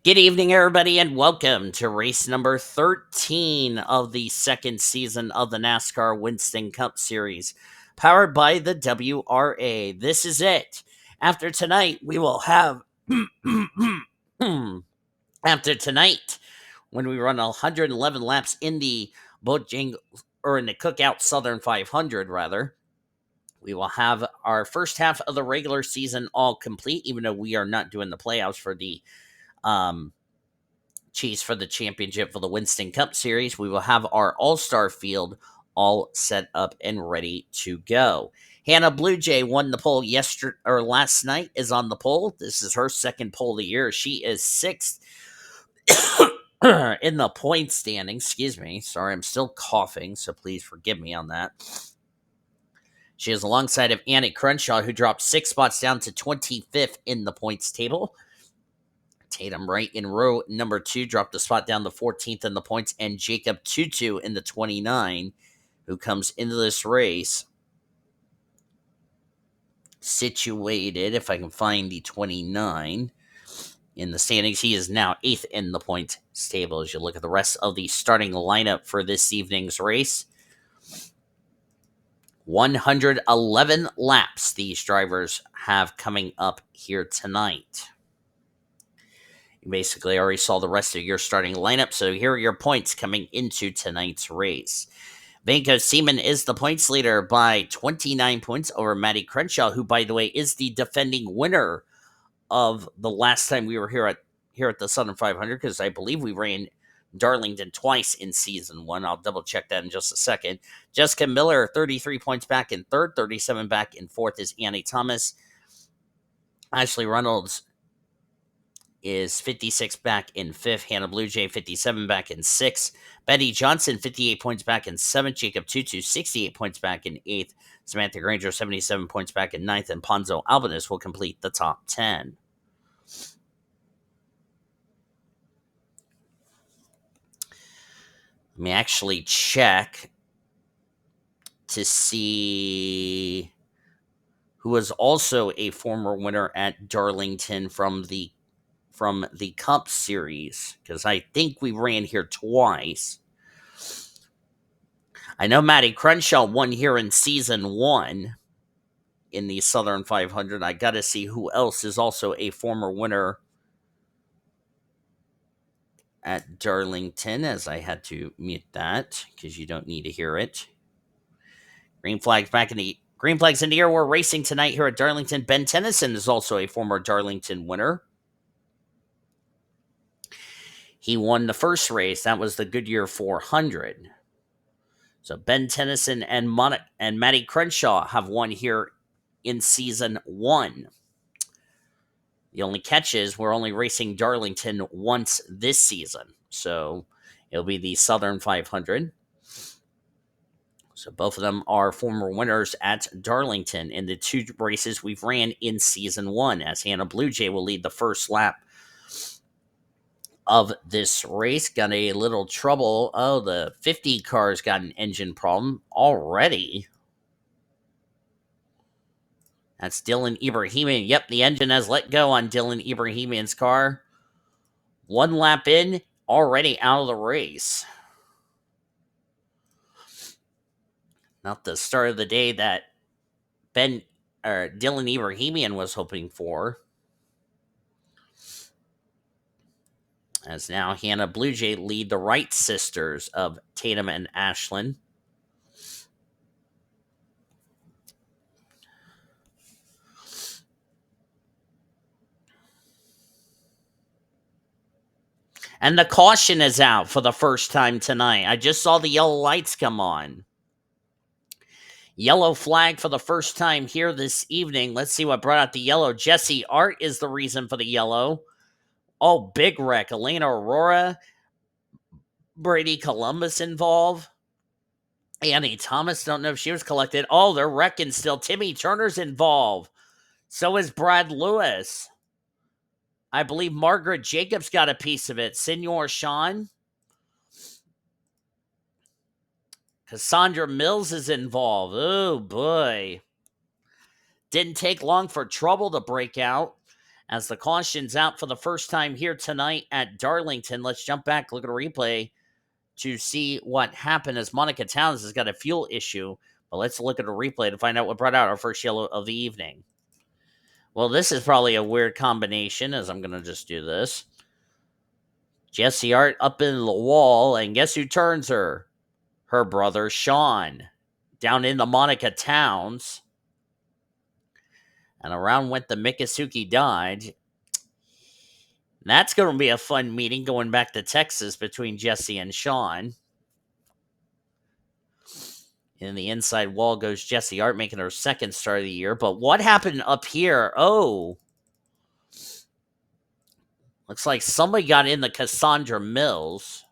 Good evening, everybody, and welcome to race number 13 of the second season of the NASCAR Winston Cup Series, powered by the WRA. This is it. After tonight, we will have. After tonight, when we run 111 laps in the Bojang or in the Cookout Southern 500, rather, we will have our first half of the regular season all complete, even though we are not doing the playoffs for the um, chase for the championship for the Winston Cup Series. We will have our all-star field all set up and ready to go. Hannah Bluejay won the pole yesterday or last night. Is on the pole. This is her second pole of the year. She is sixth in the point standing. Excuse me. Sorry, I'm still coughing, so please forgive me on that. She is alongside of A Crenshaw, who dropped 6 spots down to 25th in the points table. Tatum Wright in row number 2 dropped the spot down to 14th in the points, and J TwoTwo in the 29, who comes into this race situated, if I can find the 29 in the standings. He is now 8th in the point table as you look at the rest of the starting lineup for this evening's race. 111 laps these drivers have coming up here tonight. You basically already saw the rest of your starting lineup, so here are your points coming into tonight's race. Vanco Seaman is the points leader by 29 points over Matty Crenshaw, who, by the way, is the defending winner of the last time we were here at the Southern 500, because I believe we ran Darlington twice in season 1. I'll double check that in just a second. Jessica Miller, 33 points back in third, 37 back in fourth is Annie Thomas. Ashley Reynolds is 56 back in fifth. Hannah Bluejay, 57 back in sixth. Betty Johnson, 58 points back in seventh. Jacob TwoTwo, 68 points back in eighth. Samantha Grainger, 77 points back in ninth. And Ponzo Albanus will complete the top 10. Let me actually check to see who was also a former winner at Darlington from the Cup Series, because I think we ran here twice. I know Matty Crenshaw won here in season 1 in the Southern 500. I got to see who else is also a former winner at Darlington, as I had to mute that because you don't need to hear it. Green flags in the air. We're racing tonight here at Darlington. Ben Tennyson is also a former Darlington winner. He won the first race. That was the Goodyear 400. So Ben Tennyson and Matty Crenshaw have won here in season 1. The only catch is we're only racing Darlington once this season. So it'll be the Southern 500. So both of them are former winners at Darlington in the 2 races we've ran in season 1, as Hannah Bluejay will lead the first lap of this race. Got a little trouble. Oh, the 50 car's got an engine problem already. That's Dylan Ibrahimian. Yep, the engine has let go on Dylan Ibrahimian's car. 1 lap in, already out of the race. Not the start of the day that Dylan Ibrahimian was hoping for. As now Hannah Bluejay lead the Wright sisters of Tatum and Ashlyn. And the caution is out for the first time tonight. I just saw the yellow lights come on. Yellow flag for the first time here this evening. Let's see what brought out the yellow. Jesse Art is the reason for the yellow. Oh, big wreck. Elena Aurora, Brady Columbus involved. Annie Thomas, don't know if she was collected. Oh, they're wrecking still. Timmy Turner's involved. So is Brad Lewis. I believe Margaret Jacobs got a piece of it. Senor Sean. Cassandra Mills is involved. Oh, boy. Didn't take long for trouble to break out. As the caution's out for the first time here tonight at Darlington, let's jump back, look at a replay to see what happened as Monica Towns has got a fuel issue. But let's look at a replay to find out what brought out our first yellow of the evening. Well, this is probably a weird combination, as I'm going to just do this. Jessie Art up in the wall, and guess who turns her? Her brother, Sean. Down into Monica Towns. And around went the Miccosukee Dodge. That's going to be a fun meeting going back to Texas between Jessie and Sean. In the inside wall goes Jessie Art, making her second start of the year. But what happened up here? Oh. Looks like somebody got in the Cassandra Mills.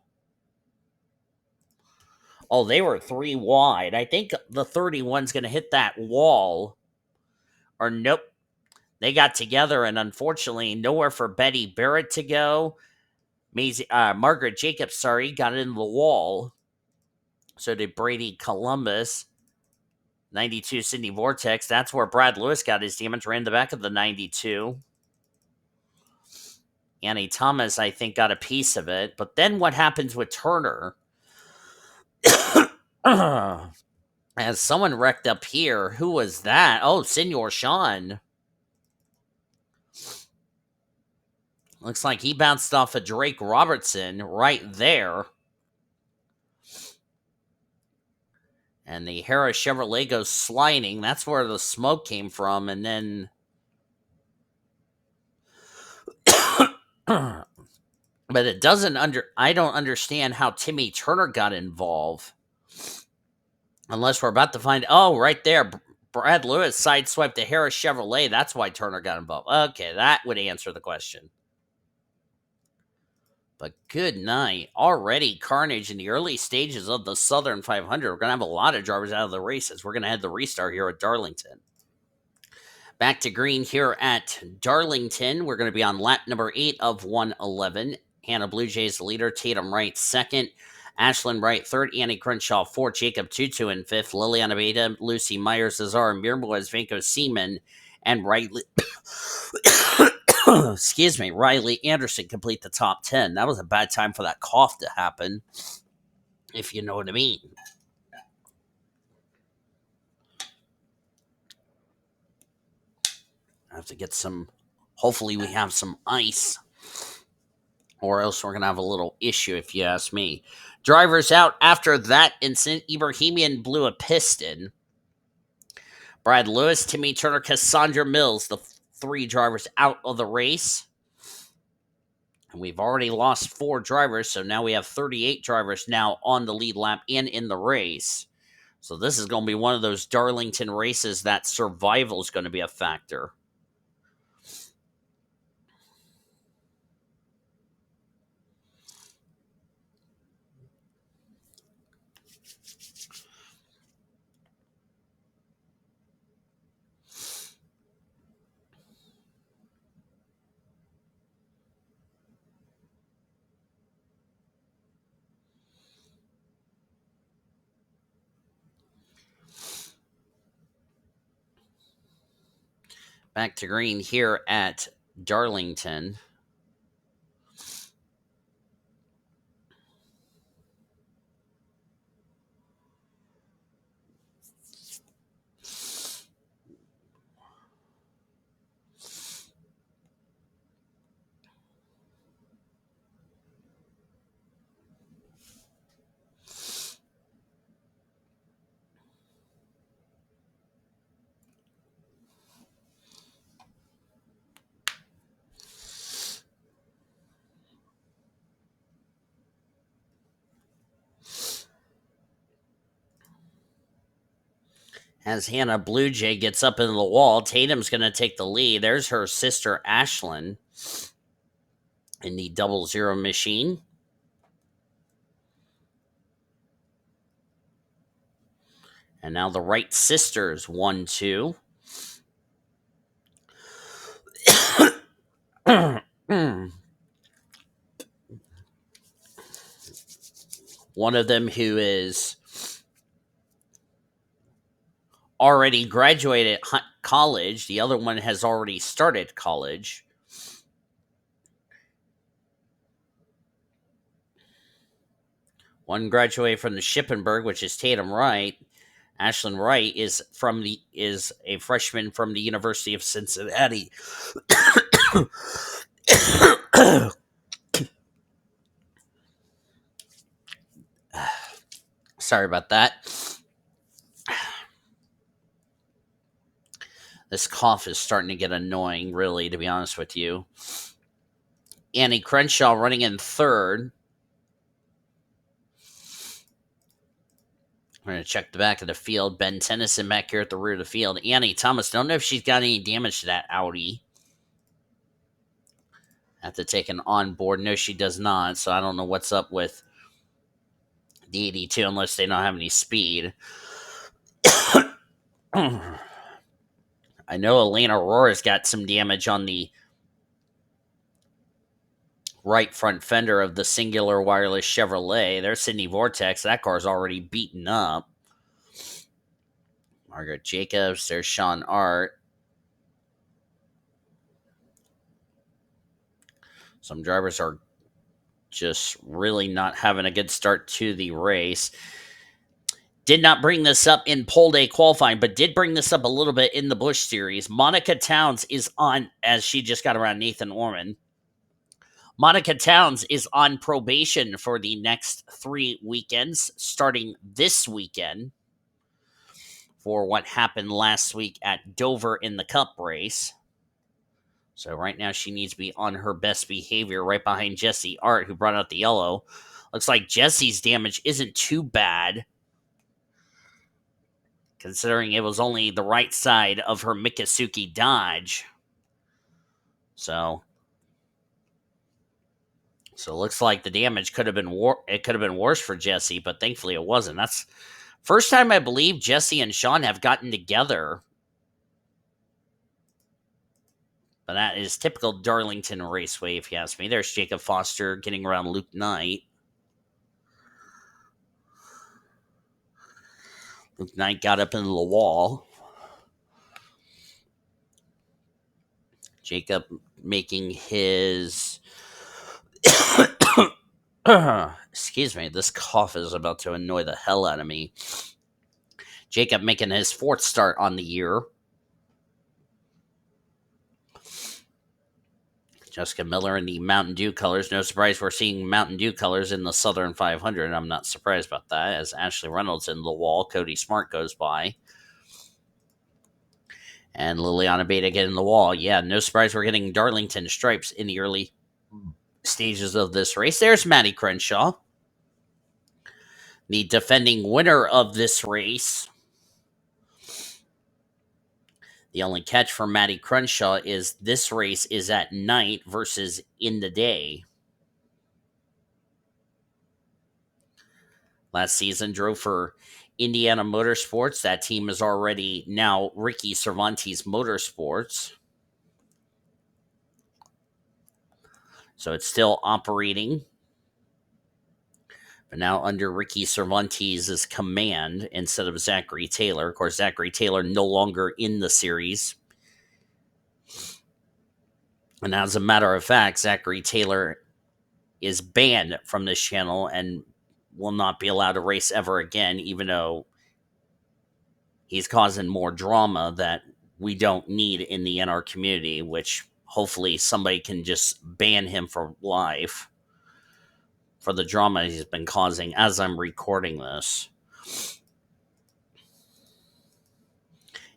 Oh, they were 3 wide. I think the 31's going to hit that wall. Or nope. They got together, and unfortunately, nowhere for Betty Barrett to go. Margaret Jacobs, got in the wall. So did Brady Columbus. 92 Sydney Vortex. That's where Brad Lewis got his damage. Ran the back of the 92. Annie Thomas, I think, got a piece of it. But then what happens with Turner? As someone wrecked up here. Who was that? Oh, Senor Sean. Looks like he bounced off of Drake Robertson right there. And the Harris Chevrolet goes sliding. That's where the smoke came from. And then... but it doesn't I don't understand how Timmy Turner got involved. Unless we're about to find... Oh, right there. Brad Lewis sideswiped the Harris Chevrolet. That's why Turner got involved. Okay, that would answer the question. But good night. Already carnage in the early stages of the Southern 500. We're going to have a lot of drivers out of the races. We're going to head the restart here at Darlington. Back to green here at Darlington. We're going to be on lap number 8 of 111. Hannah Bluejay is the leader. Tatum Wright second. Ashlyn Wright third. Annie Crenshaw fourth. Jacob TwoTwo in fifth. Liliana Beta, Lucy Myers, Azar, Mirboaz, Vanko Seaman, and Riley... excuse me, Riley Anderson complete the top 10. That was a bad time for that cough to happen, if you know what I mean. I have to get some, hopefully we have some ice, or else we're going to have a little issue, if you ask me. Drivers out after that incident. Ibrahimian blew a piston. Brad Lewis, Timmy Turner, Cassandra Mills, the 3 drivers out of the race. And we've already lost 4 drivers, so now we have 38 drivers now on the lead lap and in the race. So this is going to be one of those Darlington races that survival is going to be a factor. Back to green here at Darlington. As Hannah Bluejay gets up into the wall, Tatum's going to take the lead. There's her sister, Ashlyn, in the 00 machine. And now the Wright sisters, 1-2. One of them who is already graduated college. The other one has already started college. One graduated from the Shippenberg, which is Tatum Wright. Ashlyn Wright is a freshman from the University of Cincinnati. Sorry about that. This cough is starting to get annoying, really, to be honest with you. Annie Crenshaw running in third. We're going to check the back of the field. Ben Tennyson back here at the rear of the field. Annie Thomas, don't know if she's got any damage to that Audi. Have to take an onboard. No, she does not, so I don't know what's up with the 82 unless they don't have any speed. I know Elena Aurora's got some damage on the right front fender of the singular wireless Chevrolet. There's Sydney Vortex. That car's already beaten up. Margaret Jacobs. There's Sean Art. Some drivers are just really not having a good start to the race. Did not bring this up in pole day qualifying, but did bring this up a little bit in the Busch Series. Monica Towns is on, as she just got around Nathan Ormond. Monica Towns is on probation for the next 3 weekends, starting this weekend for what happened last week at Dover in the Cup race. So right now she needs to be on her best behavior right behind Jesse Art, who brought out the yellow. Looks like Jesse's damage isn't too bad, considering it was only the right side of her Mikasuki Dodge. So it looks like the damage could have been worse for Jesse, but thankfully it wasn't. That's first time I believe Jesse and Sean have gotten together. But that is typical Darlington Raceway, if you ask me. There's Jacob Foster getting around Luke Knight. Luke Knight got up into the wall. Jacob making his... Excuse me, this cough is about to annoy the hell out of me. Jacob making his 4th start on the year. Jessica Miller in the Mountain Dew colors. No surprise we're seeing Mountain Dew colors in the Southern 500. I'm not surprised about that, as Ashley Reynolds in the wall. Cody Smart goes by. And Liliana Beta getting the wall. Yeah, no surprise we're getting Darlington stripes in the early stages of this race. There's Maddie Crenshaw, the defending winner of this race. The only catch for Maddie Crenshaw is this race is at night versus in the day. Last season drove for Indiana Motorsports. That team is already now Ricky Cervantes Motorsports. So it's still operating, but now under Ricky Cervantes' command instead of Zachary Taylor. Of course, Zachary Taylor no longer in the series. And as a matter of fact, Zachary Taylor is banned from this channel and will not be allowed to race ever again, even though he's causing more drama that we don't need in the NR community, which hopefully somebody can just ban him for life for the drama he's been causing as I'm recording this.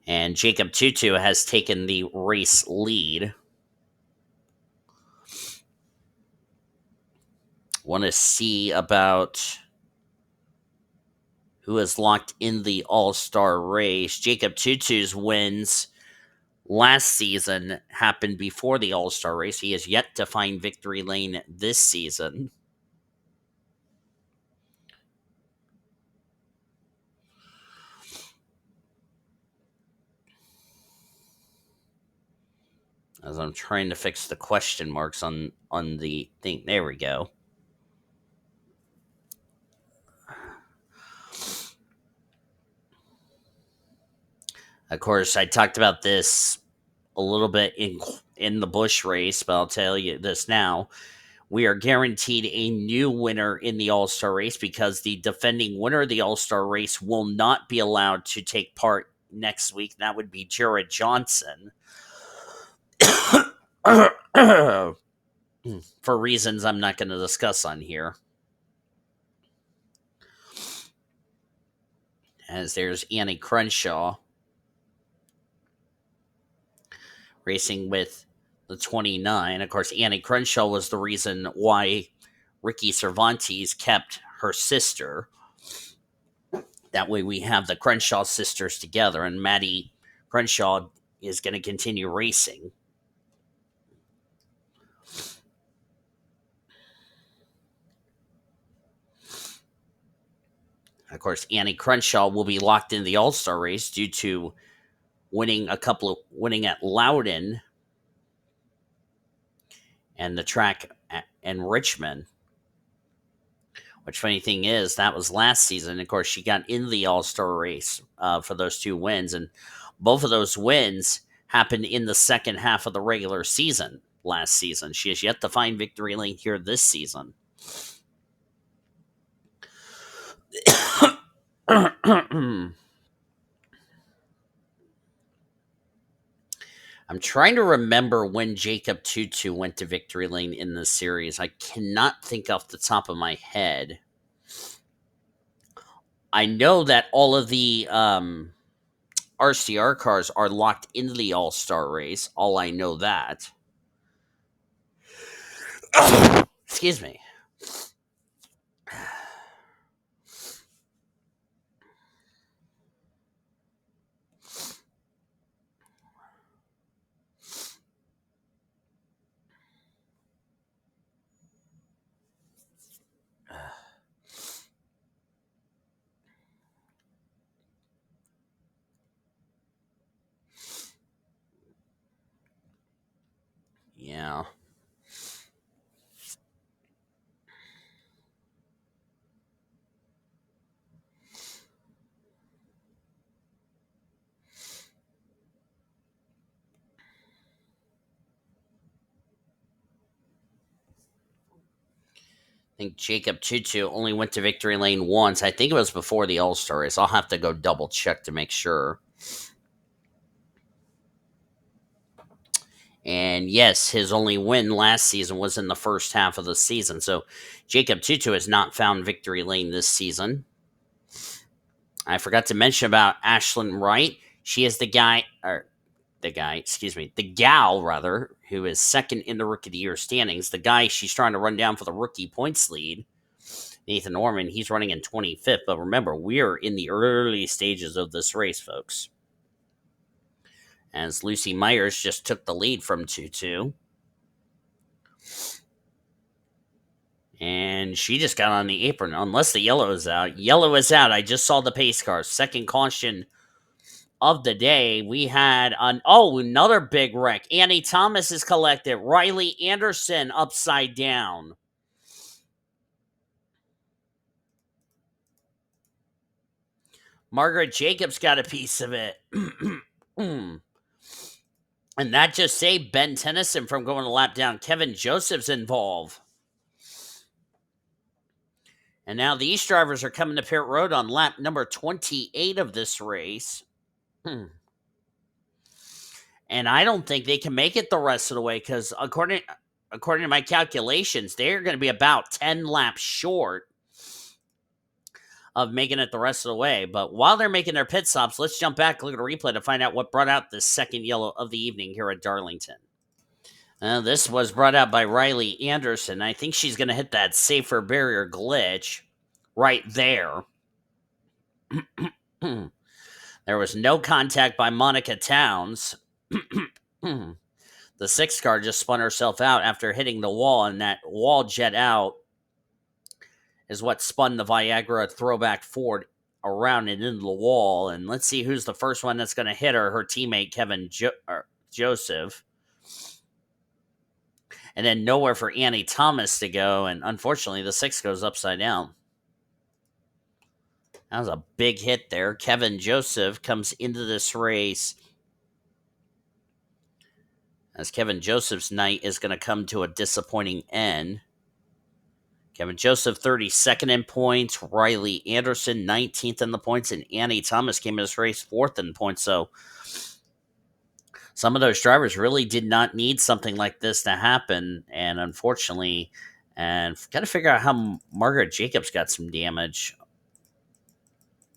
And J TwoTwo has taken the race lead. Want to see about who has locked in the All-Star race. Jacob TwoTwo's wins last season happened before the All-Star race. He has yet to find victory lane this season. As I'm trying to fix the question marks on the thing. There we go. Of course, I talked about this a little bit in the Busch race, but I'll tell you this now. We are guaranteed a new winner in the All Star race because the defending winner of the All Star race will not be allowed to take part next week. That would be Jared Johnson. For reasons I'm not going to discuss on here. As there's Annie Crenshaw racing with the 29. Of course, Annie Crenshaw was the reason why Ricky Cervantes kept her sister. That way we have the Crenshaw sisters together, and Maddie Crenshaw is going to continue racing. Of course, Annie Crenshaw will be locked in the All-Star race due to winning at Loudon and the track in Richmond. Which, funny thing is, that was last season. Of course, she got in the All-Star race for those 2 wins, and both of those wins happened in the second half of the regular season last season. She has yet to find victory lane here this season. I'm trying to remember when J TwoTwo went to victory lane in this series. I cannot think off the top of my head. I know that all of the RCR cars are locked into the All-Star race. All I know that. Excuse me. Yeah. I think J TwoTwo only went to victory lane once. I think it was before the All-Star race. I'll have to go double check to make sure. And yes, his only win last season was in the first half of the season. So J TwoTwo has not found victory lane this season. I forgot to mention about Ashlyn Wright. She is the gal, rather, who is second in the Rookie of the Year standings. The guy she's trying to run down for the rookie points lead, Nathan Ormond, he's running in 25th. But remember, we're in the early stages of this race, folks. As Lucy Myers just took the lead from 2-2. And she just got on the apron, unless the yellow is out. Yellow is out. I just saw the pace car. Second caution of the day. We had another big wreck. Annie Thomas is collected. Riley Anderson upside down. Margaret Jacobs got a piece of it. And that just saved Ben Tennyson from going a lap down. Kevin Joseph's involved. And now these drivers are coming to pit road on lap number 28 of this race. And I don't think they can make it the rest of the way because according to my calculations, they're going to be about 10 laps short of making it the rest of the way. But while they're making their pit stops, let's jump back, look at a replay to find out what brought out the second yellow of the evening here at Darlington. This was brought out by Riley Anderson. I think she's going to hit that safer barrier glitch right there. There was no contact by Monica Towns. The 6 car just spun herself out after hitting the wall, and that wall jet out is what spun the Viagra throwback Ford around and into the wall. And let's see who's the first one that's going to hit her teammate, Kevin Joseph. And then nowhere for Annie Thomas to go, and unfortunately, the 6 goes upside down. That was a big hit there. Kevin Joseph comes into this race as Kevin Joseph's night is going to come to a disappointing end. Kevin Joseph, 32nd in points. Riley Anderson, 19th in the points. And Annie Thomas came in this race 4th in points. So some of those drivers really did not need something like this to happen. And unfortunately, and got to figure out how Margaret Jacobs got some damage.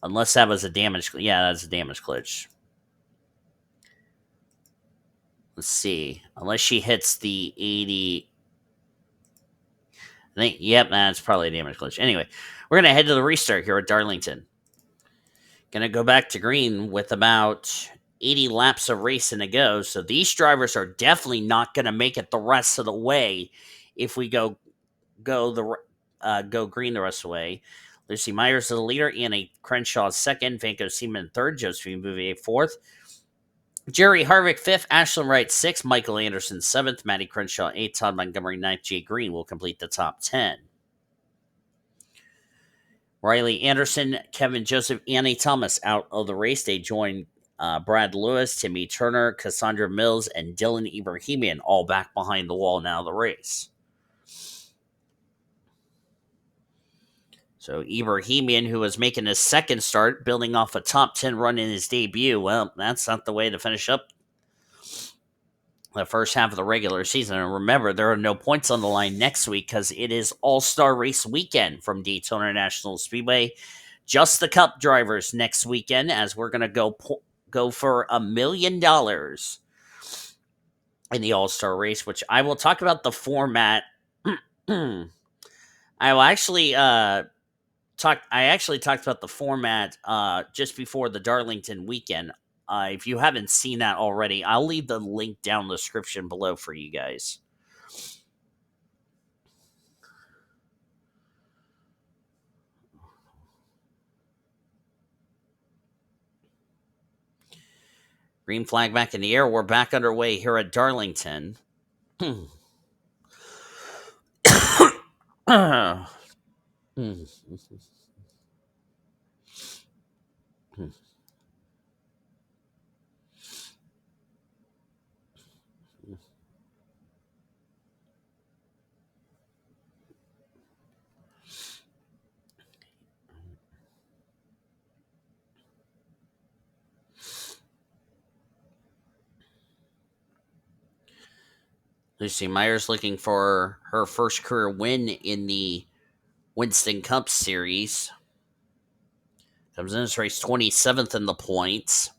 Unless that was a damage. Yeah, that's a damage glitch. Let's see. Unless she hits the 80. I think, yep, that's probably a damage glitch. Anyway, we're going to head to the restart here at Darlington. Going to go back to green with about 80 laps of racing to go. So these drivers are definitely not going to make it the rest of the way if we go green the rest of the way. Lucy Myers is the leader, A Crenshaw second, Vanko Seaman third, Josephine Bouvier fourth, Jerry Harvick fifth, Ashlyn Wright sixth, Michael Anderson seventh, Matty Crenshaw eighth, Todd Montgomery ninth, Jay Green will complete the top 10. Riley Anderson, Kevin Joseph, Annie Thomas out of the race. They join Brad Lewis, Timmy Turner, Cassandra Mills, and Dylan Ibrahimian all back behind the wall now of the race. So Ibrahimian, who was making his second start, building off a top 10 run in his debut, well, that's not the way to finish up the first half of the regular season. And remember, there are no points on the line next week because it is All-Star Race weekend from Daytona International Speedway. Just the Cup drivers next weekend, as we're going to go for $1 million in the All-Star Race, which I will talk about the format. I will actually I actually talked about the format just before the Darlington weekend. If you haven't seen that already, I'll leave the link down in the description below for you guys. Green flag back in the air. We're back underway here at Darlington. Lucy Myers looking for her first career win in the Winston Cup Series. Comes in this race 27th in the points.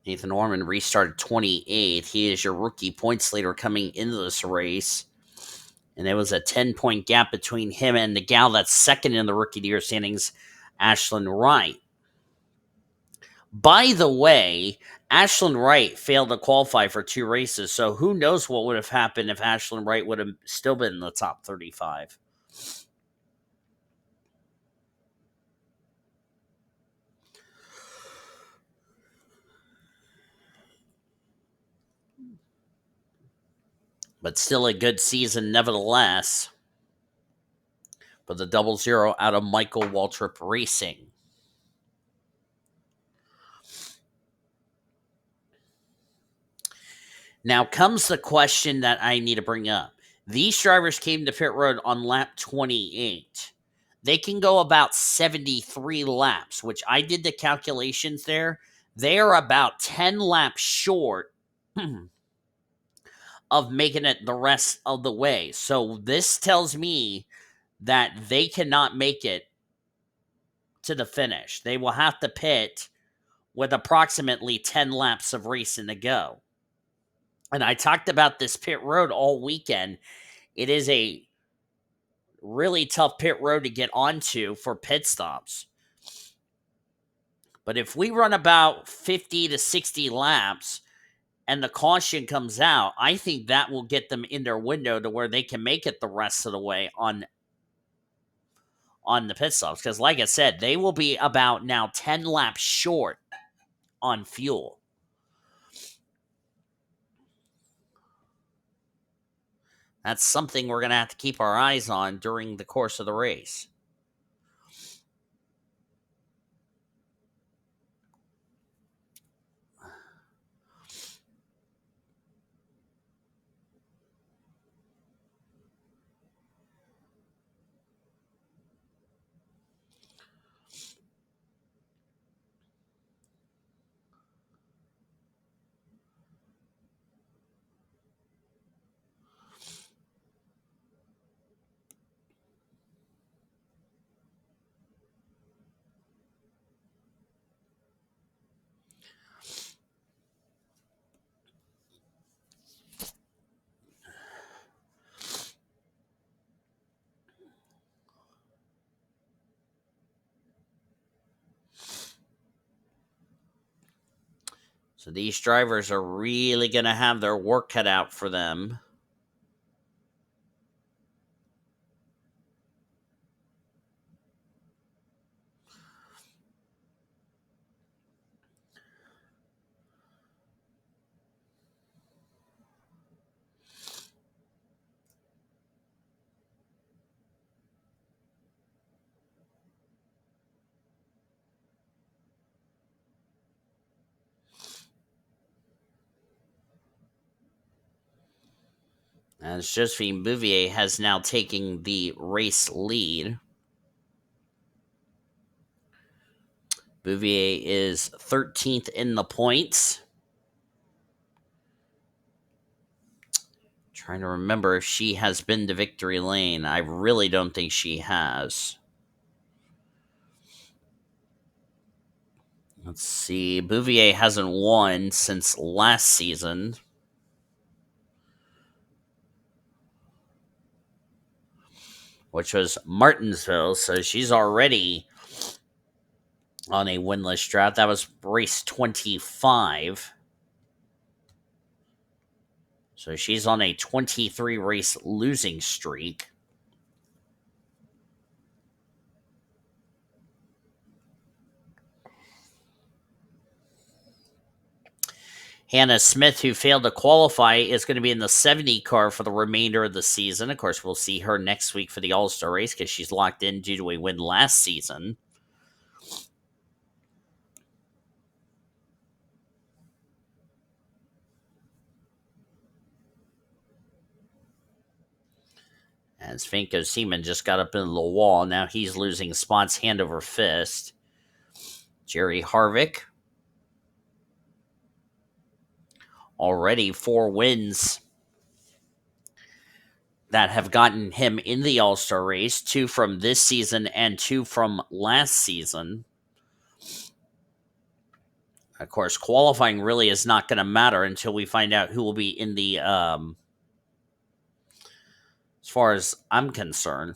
Nathan Ormond restarted 28th. He is your rookie points leader coming into this race. And there was a 10-point gap between him and the gal that's second in the rookie of the year standings, Ashlyn Wright. By the way, Ashlyn Wright failed to qualify for 2 races, so who knows what would have happened if Ashlyn Wright would have still been in the top 35. But still a good season nevertheless for the 00 out of Michael Waltrip Racing. Now comes the question that I need to bring up. These drivers came to pit road on lap 28. They can go about 73 laps, which I did the calculations there. They are about 10 laps short of making it the rest of the way. So this tells me that they cannot make it to the finish. They will have to pit with approximately 10 laps of racing to go. And I talked about this pit road all weekend. It is a really tough pit road to get onto for pit stops. But if we run about 50 to 60 laps and the caution comes out, I think that will get them in their window to where they can make it the rest of the way on the pit stops. Because like I said, they will be about now 10 laps short on fuel. That's something we're going to have to keep our eyes on during the course of the race. So these drivers are really going to have their work cut out for them. As Josephine Bouvier has now taken the race lead. Bouvier is 13th in the points. Trying to remember if she has been to victory lane. I really don't think she has. Let's see. Bouvier hasn't won since last season, which was Martinsville. So she's already on a winless drought. That was race 25. So she's on a 23 race losing streak. Hannah Smith, who failed to qualify, is going to be in the 70 car for the remainder of the season. Of course, we'll see her next week for the All-Star race because she's locked in due to a win last season. As Finko Seaman just got up into the wall. Now he's losing spots hand over fist. J Harvick. Already 4 wins that have gotten him in the All-Star race. 2 from this season and 2 from last season. Of course, qualifying really is not going to matter until we find out who will be in the, as far as I'm concerned.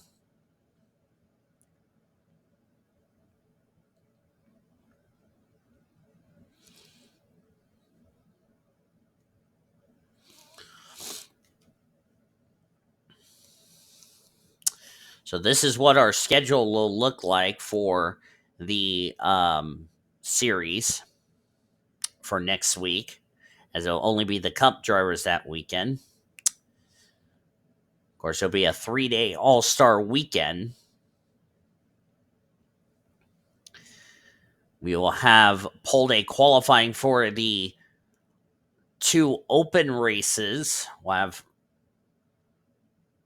So this is what our schedule will look like for the series for next week, as it'll only be the Cup drivers that weekend. Of course, it'll be a 3-day All-Star weekend. We will have pole day qualifying for the 2 open races. We'll have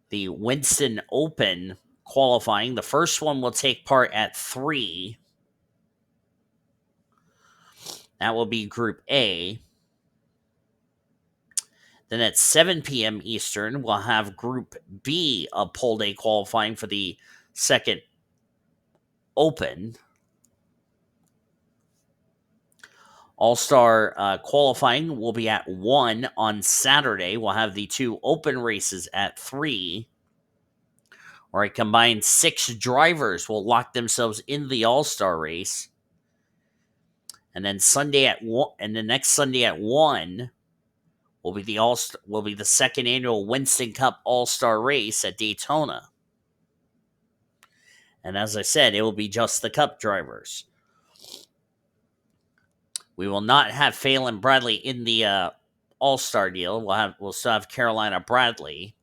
the Winston Open qualifying. The first one will take part at 3. That will be Group A. Then at 7 p.m. Eastern, we'll have Group B of pole day qualifying for the second Open. All-Star qualifying will be at 1 on Saturday. We'll have the 2 open races at 3. Where a combined 6 drivers will lock themselves in the All-Star race. And then Sunday at 1, and the next Sunday at 1 will be the second annual Winston Cup All-Star race at Daytona. And as I said, it will be just the Cup drivers. We will not have Phelan Bradley in the All-Star deal. We'll still have Carolina Bradley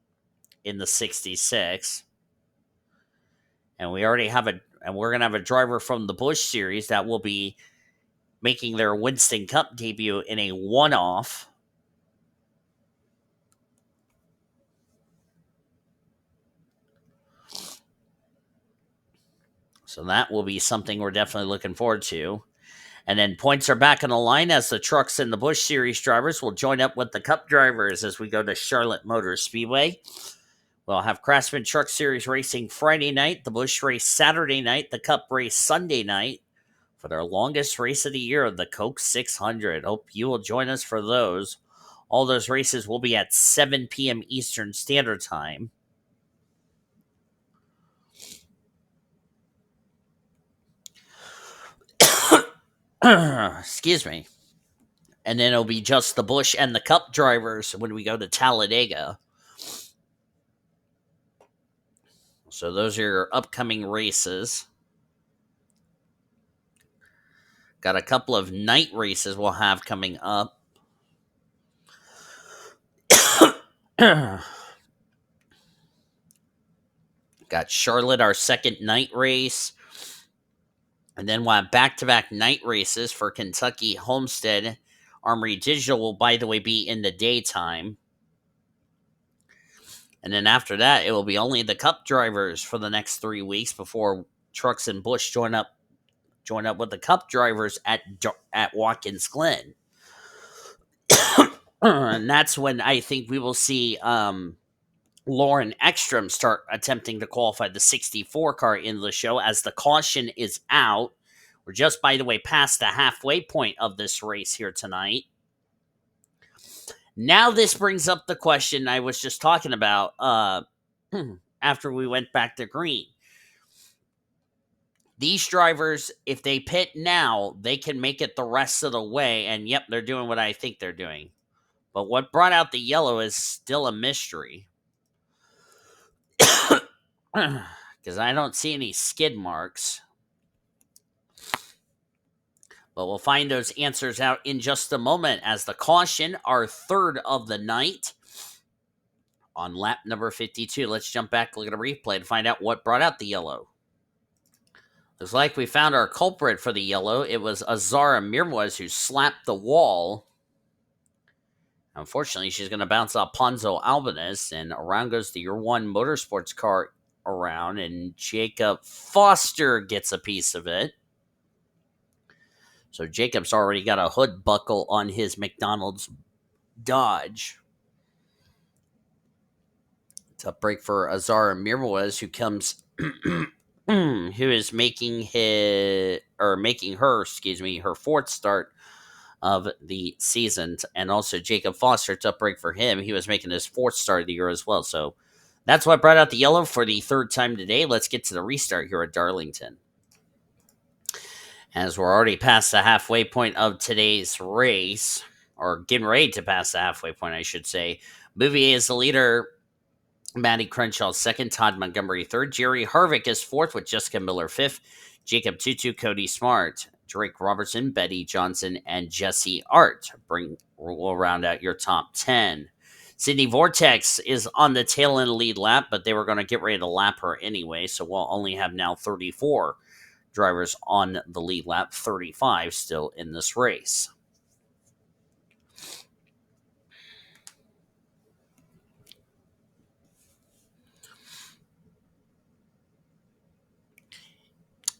in the 66. And we're going to have a driver from the Busch Series that will be making their Winston Cup debut in a one-off. So that will be something we're definitely looking forward to. And then points are back on the line as the trucks and the Busch Series drivers will join up with the Cup drivers as we go to Charlotte Motor Speedway. We'll have Craftsman Truck Series racing Friday night, the Busch race Saturday night, the Cup race Sunday night for their longest race of the year, the Coke 600. Hope you will join us for those. All those races will be at 7 p.m. Eastern Standard Time. Excuse me. And then it'll be just the Busch and the Cup drivers when we go to Talladega. So those are your upcoming races. Got a couple of night races we'll have coming up. Got Charlotte, our second night race. And then we'll have back-to-back night races for Kentucky Homestead. Armory Digital will, by the way, be in the daytime. And then after that, it will be only the Cup drivers for the next 3 weeks before Trucks and Busch join up with the Cup drivers at Watkins Glen. And that's when I think we will see Lauren Ekstrom start attempting to qualify the 64 car in the show as the caution is out. We're just, by the way, past the halfway point of this race here tonight. Now this brings up the question I was just talking about after we went back to green. These drivers, if they pit now, they can make it the rest of the way, and yep, they're doing what I think they're doing. But what brought out the yellow is still a mystery. Because I don't see any skid marks. But we'll find those answers out in just a moment as the caution, our third of the night, on lap number 52. Let's jump back, look at a replay to find out what brought out the yellow. Looks like we found our culprit for the yellow. It was Azara Mirwaz who slapped the wall. Unfortunately, she's going to bounce off Ponzo Albanus, and around goes the Year One Motorsports car around, and Jacob Foster gets a piece of it. So Jacob's already got a hood buckle on his McDonald's Dodge. It's a break for Azara Mirwaz, who comes, who is making her fourth start of the season, and also Jacob Foster. It's a break for him. He was making his fourth start of the year as well. So that's what brought out the yellow for the third time today. Let's get to the restart here at Darlington. As we're already past the halfway point of today's race, or getting ready to pass the halfway point, I should say. Bouvier is the leader. Matty Crenshaw second. Todd Montgomery third. Jerry Harvick is fourth with Jessica Miller fifth. Jacob TwoTwo, Cody Smart, Drake Robertson, Betty Johnson, and Jesse Art will round out your top 10. Sydney Vortex is on the tail end lead lap, but they were going to get ready to lap her anyway, so we'll only have now 34 drivers on the lead lap, 35 still in this race.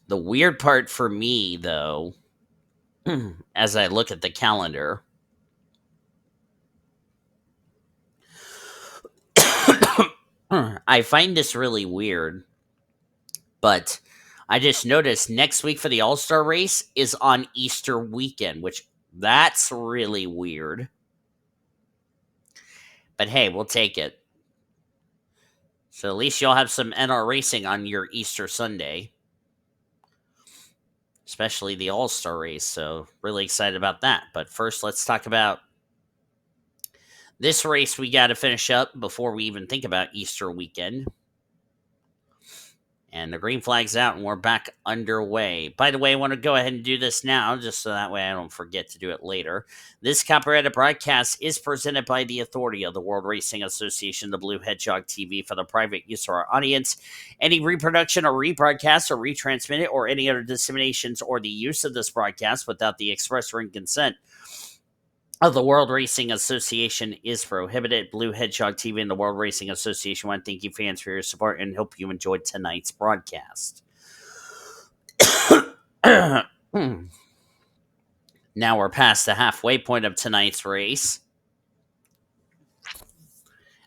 The weird part for me, though, as I look at the calendar, I find this really weird, but I just noticed next week for the All-Star race is on Easter weekend, which that's really weird. But hey, we'll take it. So at least you'll have some NR racing on your Easter Sunday. Especially the All-Star race, so really excited about that. But first, let's talk about this race we got to finish up before we even think about Easter weekend. And the green flag's out, and we're back underway. By the way, I want to go ahead and do this now, just so that way I don't forget to do it later. This copyrighted broadcast is presented by the authority of the World Racing Association, the Blue Hedgehog TV, for the private use of our audience. Any reproduction or rebroadcast or retransmitted or any other disseminations or the use of this broadcast without the express written consent of the World Racing Association is prohibited. Blue Hedgehog TV and the World Racing Association want to thank you fans for your support and hope you enjoyed tonight's broadcast. Now we're past the halfway point of tonight's race,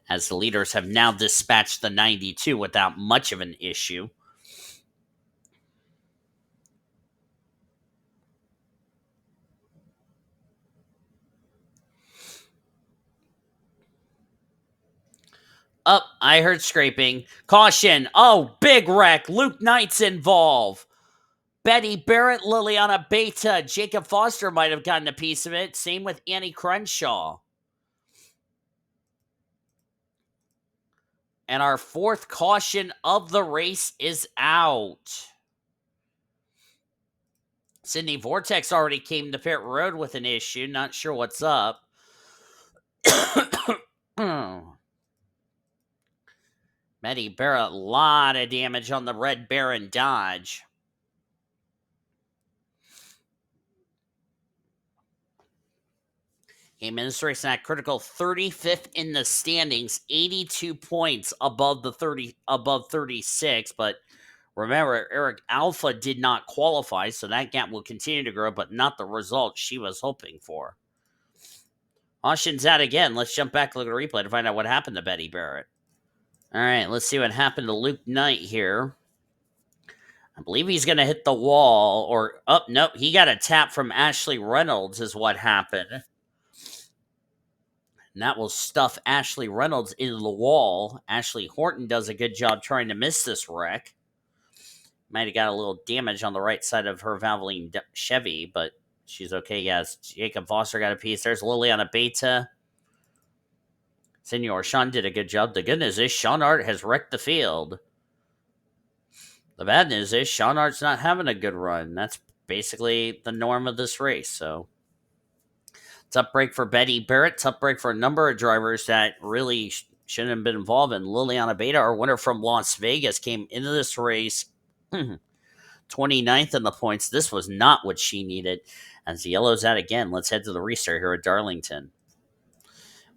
as the leaders have now dispatched the 92 without much of an issue. I heard scraping. Caution. Oh, big wreck. Luke Knight's involved. Betty Barrett, Liliana Beta, Jacob Foster might have gotten a piece of it. Same with Annie Crenshaw. And our fourth caution of the race is out. Sydney Vortex already came to pit road with an issue. Not sure what's up. Betty Barrett, a lot of damage on the Red Baron Dodge. Came in this race at critical 35th in the standings, 82 points above 36. But remember, Eric Alpha did not qualify, so that gap will continue to grow, but not the result she was hoping for. Austin's out again. Let's jump back and look at the replay to find out what happened to Betty Barrett. All right, let's see what happened to Luke Knight here. I believe he's going to hit the wall, or, oh, no, he got a tap from Ashley Reynolds is what happened. And that will stuff Ashley Reynolds into the wall. Ashley Horton does a good job trying to miss this wreck. Might have got a little damage on the right side of her Valvoline Chevy, but she's okay. Yes, Jacob Foster got a piece. There's Liliana Beta. Senor Sean did a good job. The good news is Sean Ard has wrecked the field. The bad news is Sean Ard's not having a good run. That's basically the norm of this race, so... Tough break for Betty Barrett. Tough break for a number of drivers that really shouldn't have been involved in. Liliana Beta, our winner from Las Vegas, came into this race 29th in the points. This was not what she needed. As the yellow's out again, let's head to the restart here at Darlington.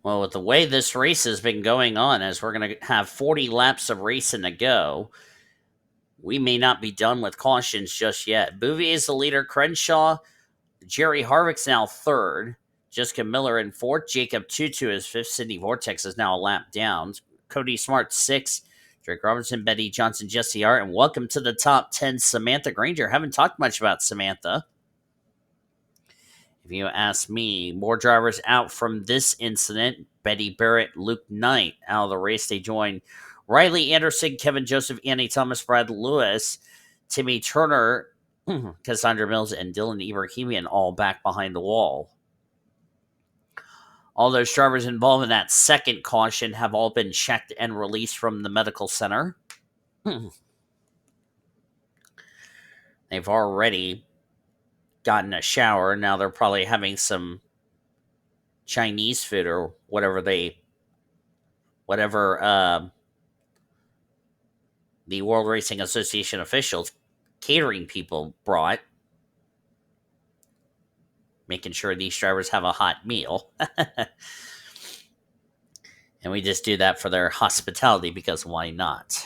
Well, with the way this race has been going on, as we're going to have 40 laps of racing to go, we may not be done with cautions just yet. Bouvier is the leader. Crenshaw, Jerry Harvick's now third. Jessica Miller in fourth. Jacob TwoTwo is fifth. Sydney Vortex is now a lap down. Cody Smart sixth. Drake Robertson, Betty Johnson, Jesse Hart. And welcome to the top 10, Samantha Grainger. Haven't talked much about Samantha. If you ask me, more drivers out from this incident. Betty Barrett, Luke Knight out of the race. They join Riley Anderson, Kevin Joseph, Annie Thomas, Brad Lewis, Timmy Turner, Cassandra Mills, and Dylan Ibrahimian all back behind the wall. All those drivers involved in that second caution have all been checked and released from the medical center. They've already gotten a shower. Now they're probably having some Chinese food or whatever the World Racing Association officials, catering people brought. Making sure these drivers have a hot meal. And we just do that for their hospitality because why not?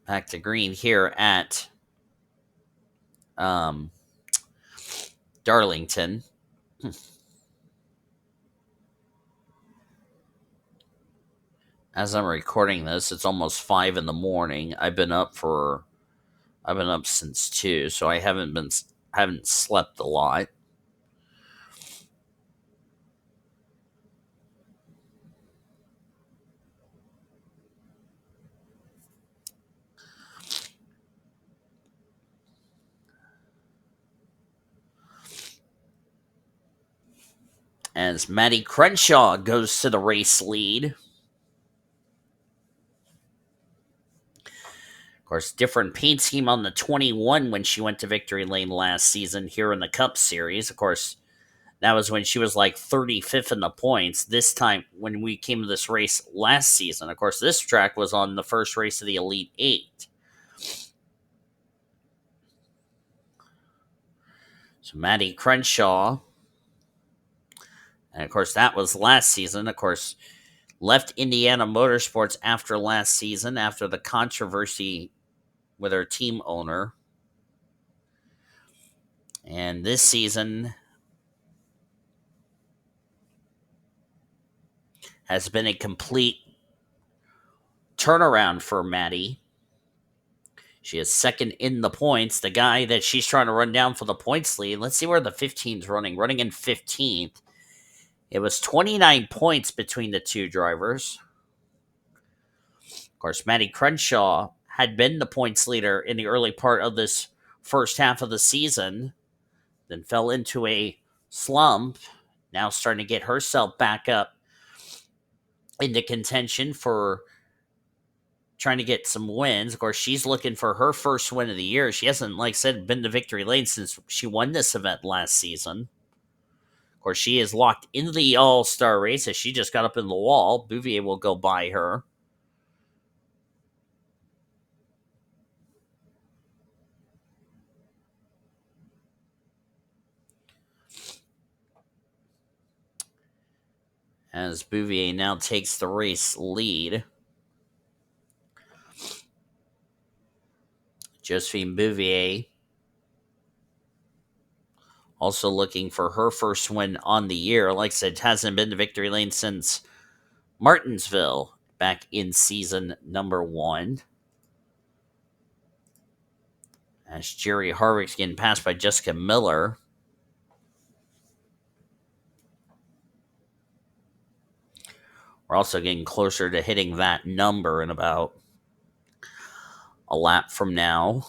Back to green here at Darlington. As I'm recording this, it's almost 5 in the morning. I've been up since 2, so I haven't slept a lot. As Maddie Crenshaw goes to the race lead. Of course, different paint scheme on the 21 when she went to Victory Lane last season here in the Cup Series. Of course, that was when she was like 35th in the points. This time, when we came to this race last season, of course, this track was on the first race of the Elite 8. So Maddie Crenshaw, and of course, that was last season. Of course, left Indiana Motorsports after last season, after the controversy with her team owner. And this season has been a complete turnaround for Maddie. She is second in the points. The guy that she's trying to run down for the points lead. Let's see where the 15's running. Running in 15th. It was 29 points between the two drivers. Of course, Matty Crenshaw had been the points leader in the early part of this first half of the season, then fell into a slump. Now starting to get herself back up into contention for trying to get some wins. Of course, she's looking for her first win of the year. She hasn't, like I said, been to victory lane since she won this event last season. Of course, she is locked into the All-Star race as she just got up in the wall. Bouvier will go by her. As Bouvier now takes the race lead. Josephine Bouvier also looking for her first win on the year. Like I said, hasn't been to victory lane since Martinsville back in season number 1. As J Harvick's getting passed by Jessica Miller. We're also getting closer to hitting that number in about a lap from now.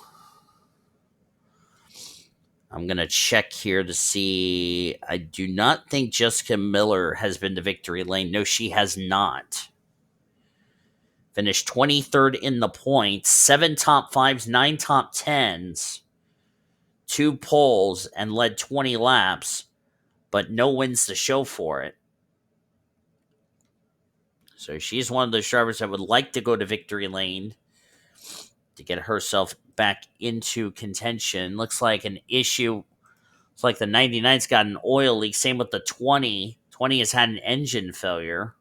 I'm going to check here to see. I do not think Jessica Miller has been to victory lane. No, she has not. Finished 23rd in the points, 7 top 5s, 9 top 10s, 2 poles, and led 20 laps, but no wins to show for it. So she's one of those drivers that would like to go to victory lane to get herself back into contention. Looks like an issue. It's like the 99's got an oil leak. Same with the 20. 20 has had an engine failure.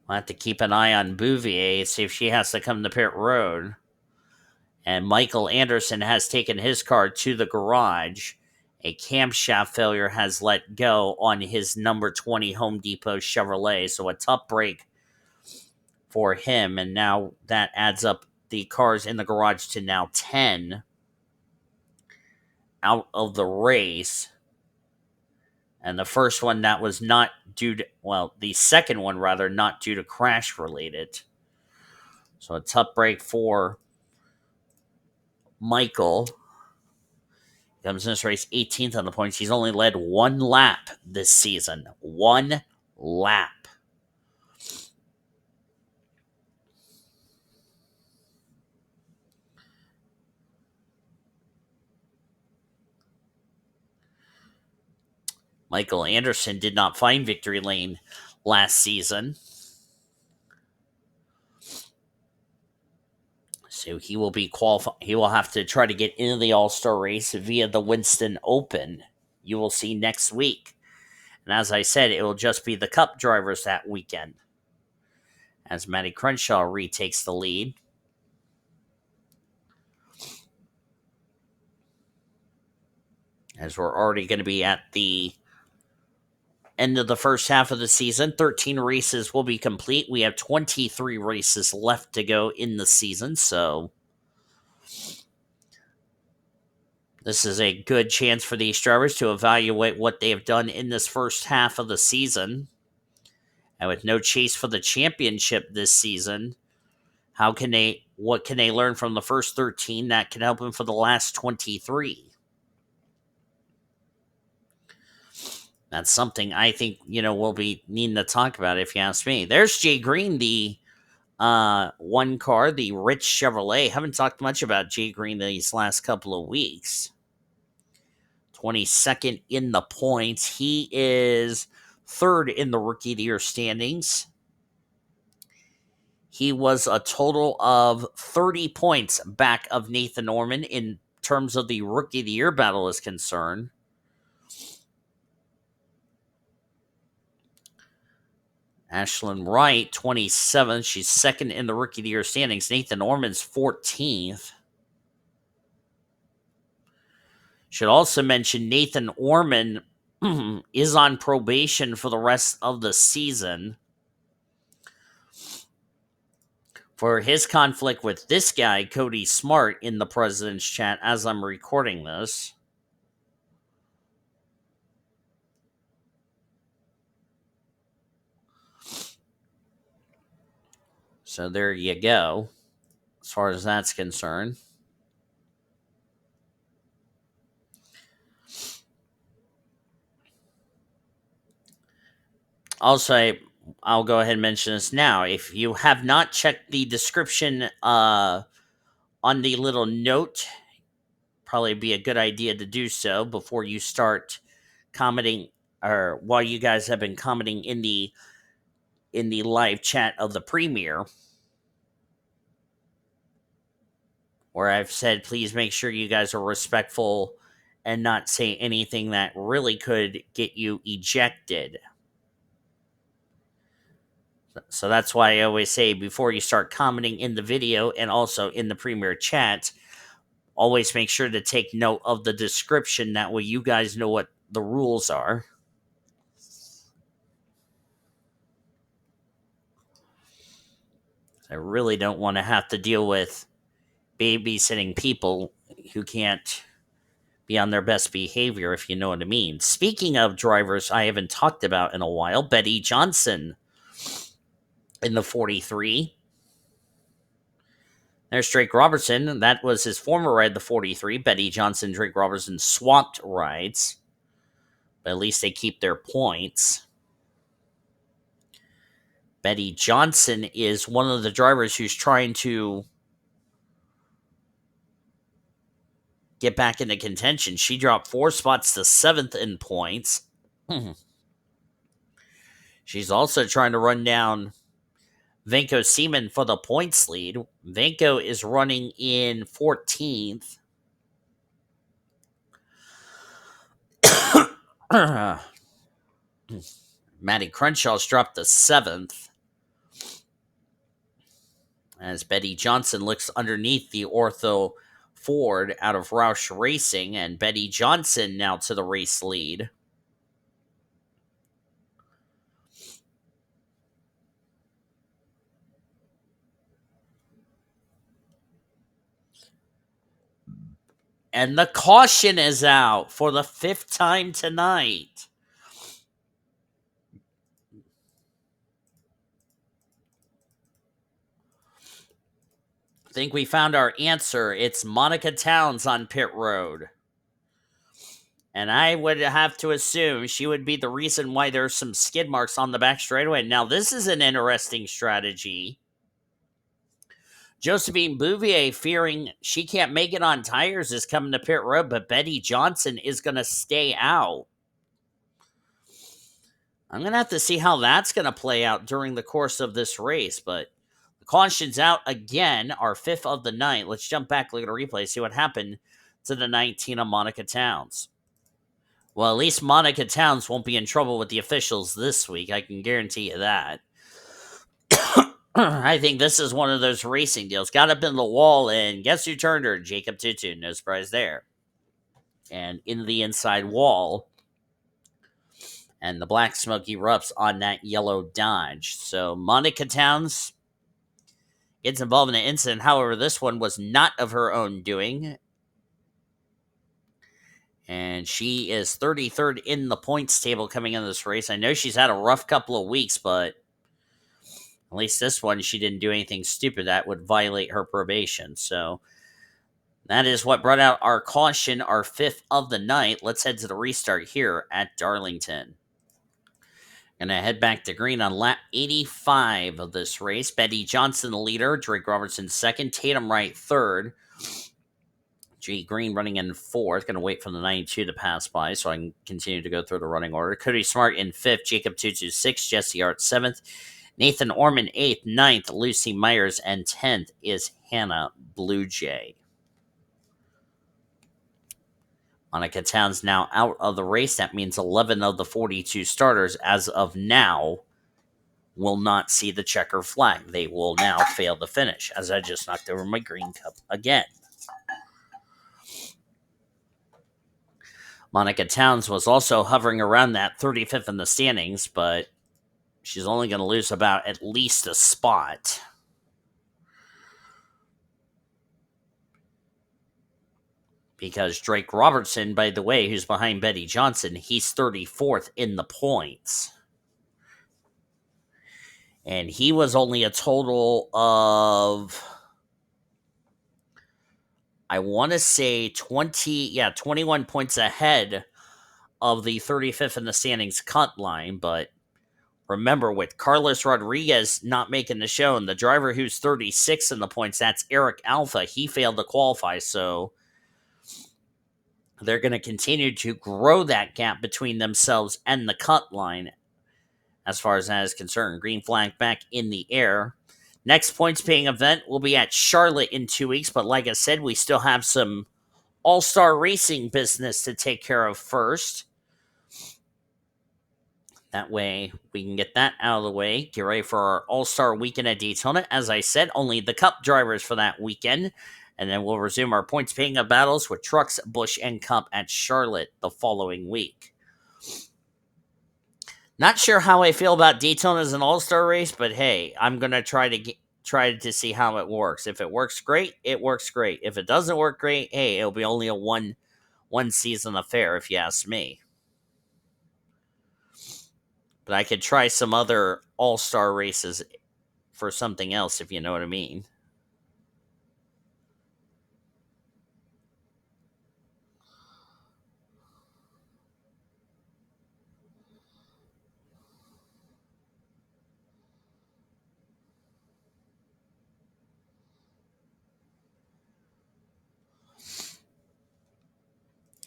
We'll have to keep an eye on Bouvier, see if she has to come to pit road. And Michael Anderson has taken his car to the garage. A camshaft failure has let go on his number 20 Home Depot Chevrolet. So a tough break for him. And now that adds up the cars in the garage to now 10 out of the race. And the first one that was not due to, well, the second one rather, not due to crash related. So a tough break for Michael. Comes in this race 18th on the points. He's only led 1 lap this season. 1 lap. Michael Anderson did not find victory lane last season. So he will be he will have to try to get into the All-Star race via the Winston Open. You will see next week. And as I said, it will just be the Cup drivers that weekend. As Matty Crenshaw retakes the lead. As we're already going to be at the end of the first half of the season. 13 races will be complete. We have 23 races left to go in the season, so this is a good chance for these drivers to evaluate what they have done in this first half of the season. And with no chase for the championship this season, what can they learn from the first 13 that can help them for the last 23? That's something I think, we'll be needing to talk about if you ask me. There's Jay Green, the one car, the Rich Chevrolet. Haven't talked much about Jay Green these last couple of weeks. 22nd in the points. He is 3rd in the Rookie of the Year standings. He was a total of 30 points back of Nathan Ormond in terms of the Rookie of the Year battle is concerned. Ashlyn Wright, 27th. She's 2nd in the Rookie of the Year standings. Nathan Ormond's 14th. Should also mention Nathan Ormond is on probation for the rest of the season. for his conflict with this guy, Cody Smart, in the president's chat as I'm recording this. So there you go, as far as that's concerned. Also, I'll go ahead and mention this now. If you have not checked the description on the little note, probably be a good idea to do so before you start commenting, or while you guys have been commenting in the live chat of the premiere, where I've said please make sure you guys are respectful and not say anything that really could get you ejected. So that's why I always say before you start commenting in the video and also in the premiere chat, always make sure to take note of the description. That way you guys know what the rules are. I really don't want to have to deal with babysitting people who can't be on their best behavior, if you know what I mean. Speaking of drivers I haven't talked about in a while, Betty Johnson in the 43. There's Drake Robertson. That was his former ride, the 43. Betty Johnson, Drake Robertson swapped rides, but at least they keep their points. Betty Johnson is one of the drivers who's trying to get back into contention. She dropped 4 spots to 7th in points. She's also trying to run down Venko Seaman for the points lead. Venko is running in 14th. Maddie Crenshaw's dropped to 7th. As Betty Johnson looks underneath the Ortho Ford out of Roush Racing, and Betty Johnson now to the race lead. And the caution is out for the 5th time tonight. I think we found our answer. It's Monica Towns on pit road. And I would have to assume she would be the reason why there's some skid marks on the back straightaway. Now, this is an interesting strategy. Josephine Bouvier, fearing she can't make it on tires, is coming to pit road, but Betty Johnson is going to stay out. I'm going to have to see how that's going to play out during the course of this race, but the caution's out again, our 5th of the night. Let's jump back, look at a replay, see what happened to the 19 of Monica Towns. Well, at least Monica Towns won't be in trouble with the officials this week. I can guarantee you that. I think this is one of those racing deals. Got up in the wall, and guess who turned her? J TwoTwo. No surprise there. And in the inside wall. And the black smoke erupts on that yellow Dodge. So Monica Towns gets involved in an incident. However, this one was not of her own doing. And she is 33rd in the points table coming into this race. I know she's had a rough couple of weeks, but at least this one, she didn't do anything stupid that would violate her probation. So that is what brought out our caution, our 5th of the night. Let's head to the restart here at Darlington. Gonna head back to green on lap 85 of this race. Betty Johnson, the leader. Drake Robertson, 2nd. Tatum Wright, 3rd. G Green running in 4th. Going to wait for the 92 to pass by so I can continue to go through the running order. Cody Smart in 5th. Jacob TwoTwo 6th. Jesse Ard 7th. Nathan Ormond 8th. 9th. Lucy Myers. And 10th is Hannah Bluejay. Monica Towns now out of the race. That means 11 of the 42 starters as of now will not see the checker flag. They will now fail to finish, as I just knocked over my green cup again. Monica Towns was also hovering around that 35th in the standings, but she's only going to lose about at least a spot. Because Drake Robertson, by the way, who's behind Betty Johnson, he's 34th in the points. And he was only a total of, I want to say 21 points ahead of the 35th in the standings cut line. But remember, with Carlos Rodriguez not making the show, and the driver who's 36 in the points, that's Eric Alpha, he failed to qualify. So they're going to continue to grow that gap between themselves and the cut line as far as that is concerned. Green flag back in the air. Next points paying event will be at Charlotte in 2 weeks, but like I said, we still have some all-star racing business to take care of first. That way, we can get that out of the way. Get ready for our all-star weekend at Daytona. As I said, only the Cup drivers for that weekend. And then we'll resume our points paying of battles with Trucks, Busch, and Cup at Charlotte the following week. Not sure how I feel about Daytona as an all-star race, but hey, I'm going to try to see how it works. If it works great, it works great. If it doesn't work great, hey, it'll be only a one season affair if you ask me. But I could try some other all-star races for something else, if you know what I mean.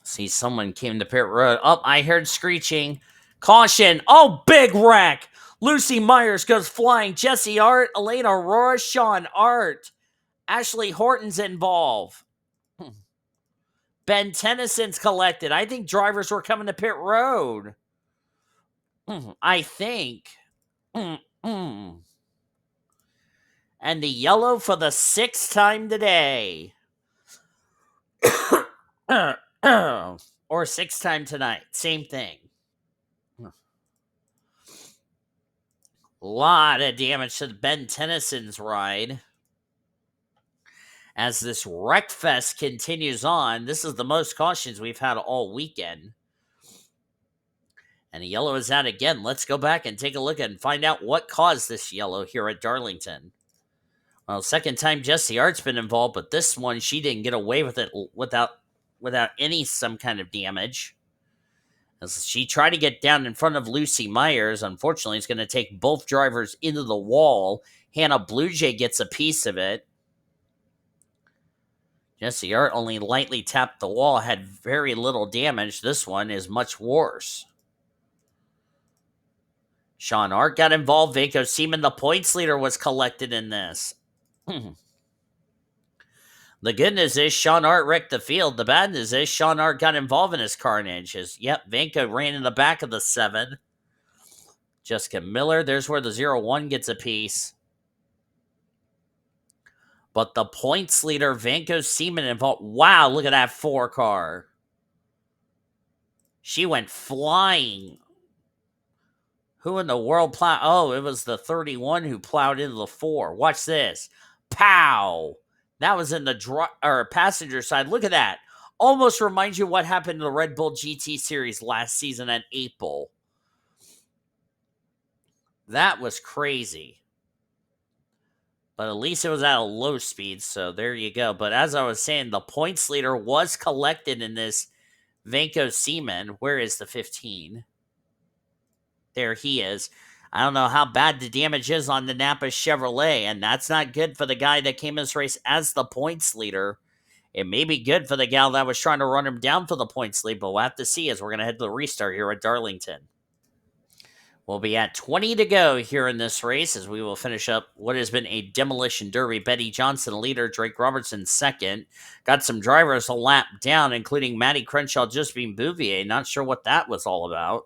See, someone came to pit road. Oh, I heard screeching. Caution. Oh, big wreck. Lucy Myers goes flying. Jesse Art, Elaine Aurora, Sean Art. Ashley Horton's involved. Ben Tennyson's collected. I think drivers were coming to pit road. I think. And the yellow for the 6th time today. Or 6th time tonight. Same thing. Lot of damage to Ben Tennyson's ride. As this wreckfest continues on, this is the most cautions we've had all weekend. And the yellow is out again. Let's go back and take a look and find out what caused this yellow here at Darlington. Well, second time Jesse Art's been involved, but this one, she didn't get away with it without some kind of damage. As she tried to get down in front of Lucy Myers, unfortunately, it's going to take both drivers into the wall. Hannah Bluejay gets a piece of it. Jesse Art only lightly tapped the wall, had very little damage. This one is much worse. Sean Art got involved. Vaco Seaman, the points leader, was collected in this. The good news is Sean Art wrecked the field. The bad news is Sean Art got involved in his carnage. Vanko ran in the back of the 7. Jessica Miller, there's where the 0-1 gets a piece. But the points leader, Vanko Seaman, involved. Wow, look at that 4 car. She went flying. Who in the world plowed? Oh, it was the 31 who plowed into the 4. Watch this. Pow! That was in the passenger side. Look at that. Almost reminds you what happened in the Red Bull GT Series last season at April. That was crazy. But at least it was at a low speed, so there you go. But as I was saying, the points leader was collected in this Vanko Seaman. Where is the 15? There he is. I don't know how bad the damage is on the Napa Chevrolet, and that's not good for the guy that came in this race as the points leader. It may be good for the gal that was trying to run him down for the points lead, but we'll have to see as we're going to head to the restart here at Darlington. We'll be at 20 to go here in this race as we will finish up what has been a demolition derby. Betty Johnson leader, Drake Robertson second. Got some drivers a lap down, including Matty Crenshaw just being Bouvier. Not sure what that was all about.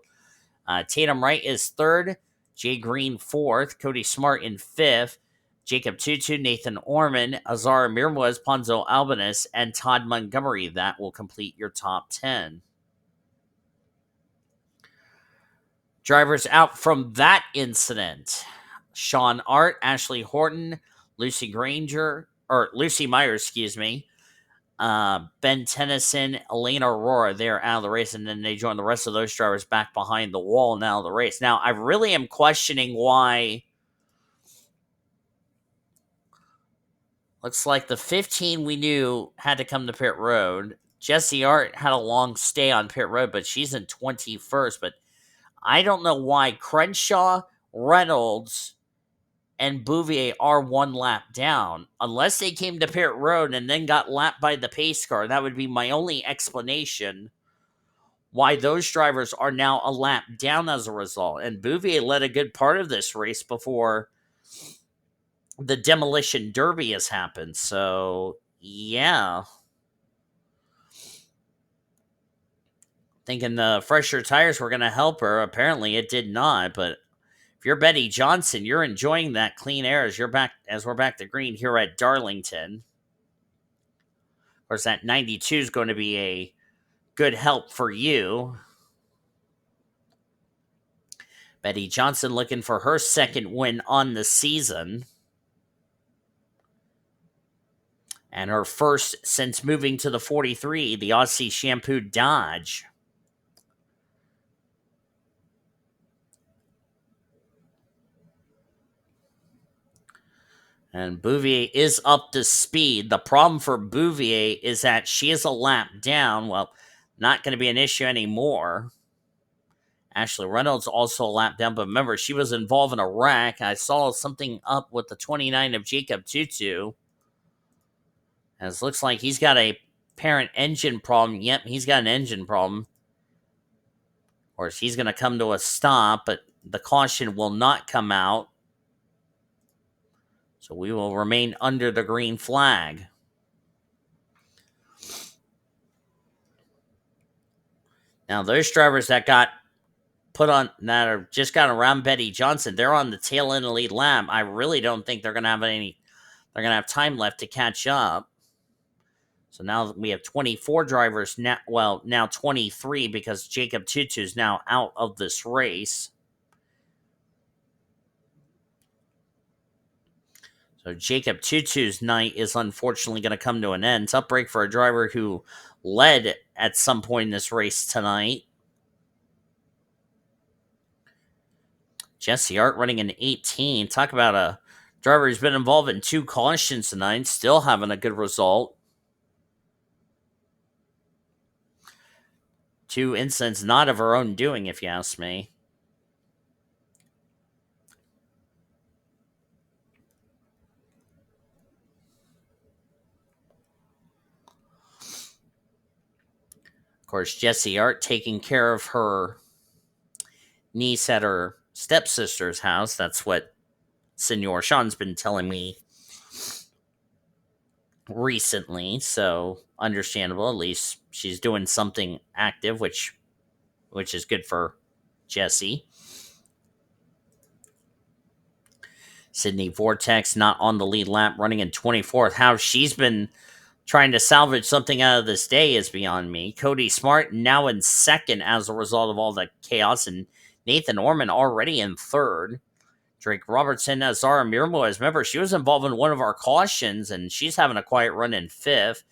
Tatum Wright is third. Jay Green fourth. Cody Smart in fifth. Jacob TwoTwo, Nathan Ormond, Azar Mirwaz, Ponzo Albanus, and Todd Montgomery. That will complete your top 10. Drivers out from that incident: Sean Art, Ashley Horton, Lucy Myers, Ben Tennyson, Elena Aurora, they're out of the race, and then they join the rest of those drivers back behind the wall and out of the race. Now, I really am questioning why. Looks like the 15 we knew had to come to pit road. Jessie Art had a long stay on pit road, but she's in 21st. But I don't know why Crenshaw, Reynolds, and Bouvier are one lap down. Unless they came to pit road and then got lapped by the pace car, that would be my only explanation why those drivers are now a lap down as a result. And Bouvier led a good part of this race before the demolition derby has happened. So, yeah. Thinking the fresher tires were going to help her. Apparently, it did not. But if you're Betty Johnson, you're enjoying that clean air as we're back to green here at Darlington. Of course, that 92 is going to be a good help for you. Betty Johnson looking for her second win on the season. And her first since moving to the 43, the Aussie Shampoo Dodge. And Bouvier is up to speed. The problem for Bouvier is that she is a lap down. Well, not going to be an issue anymore. Ashley Reynolds also a lap down, but remember, she was involved in a wreck. I saw something up with the 29 of J TwoTwo. As looks like he's got a apparent engine problem. Yep, he's got an engine problem. Of course, he's going to come to a stop, but the caution will not come out. So we will remain under the green flag. Now, those drivers that got put on, that are just got around Betty Johnson, they're on the tail end of the lead lap. I really don't think they're going to have time left to catch up. So now we have 24 drivers, now 23 because J TwoTwo is now out of this race. So J TwoTwo's night is unfortunately going to come to an end. Tough break for a driver who led at some point in this race tonight. Jessie Art running an 18. Talk about a driver who's been involved in 2 cautions tonight, still having a good result. 2 incidents not of her own doing, if you ask me. Of course, Jessie Art taking care of her niece at her stepsister's house. That's what Senor Sean's been telling me recently, so understandable. At least she's doing something active, which is good for Jessie. Sydney Vortex not on the lead lap, running in 24th. How she's been trying to salvage something out of this day is beyond me. Cody Smart now in second as a result of all the chaos, and Nathan Ormond already in third. Drake Robertson, Zara Mirmoez, remember, she was involved in one of our cautions, and she's having a quiet run in fifth.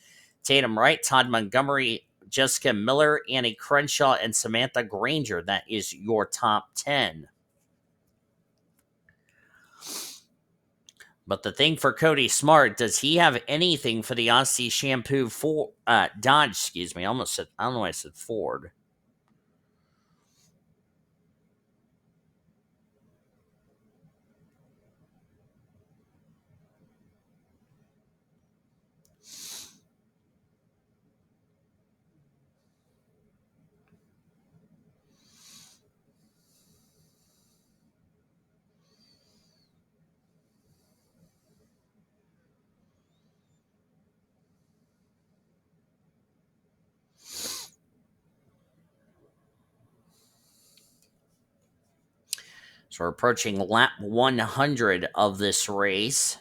Tatum Wright, Todd Montgomery, Jessica Miller, Annie Crenshaw, and Samantha Grainger. That is your top 10. But the thing for Cody Smart, does he have anything for the Aussie Shampoo Dodge? Excuse me, I don't know why I said Ford. So we're approaching lap 100 of this race.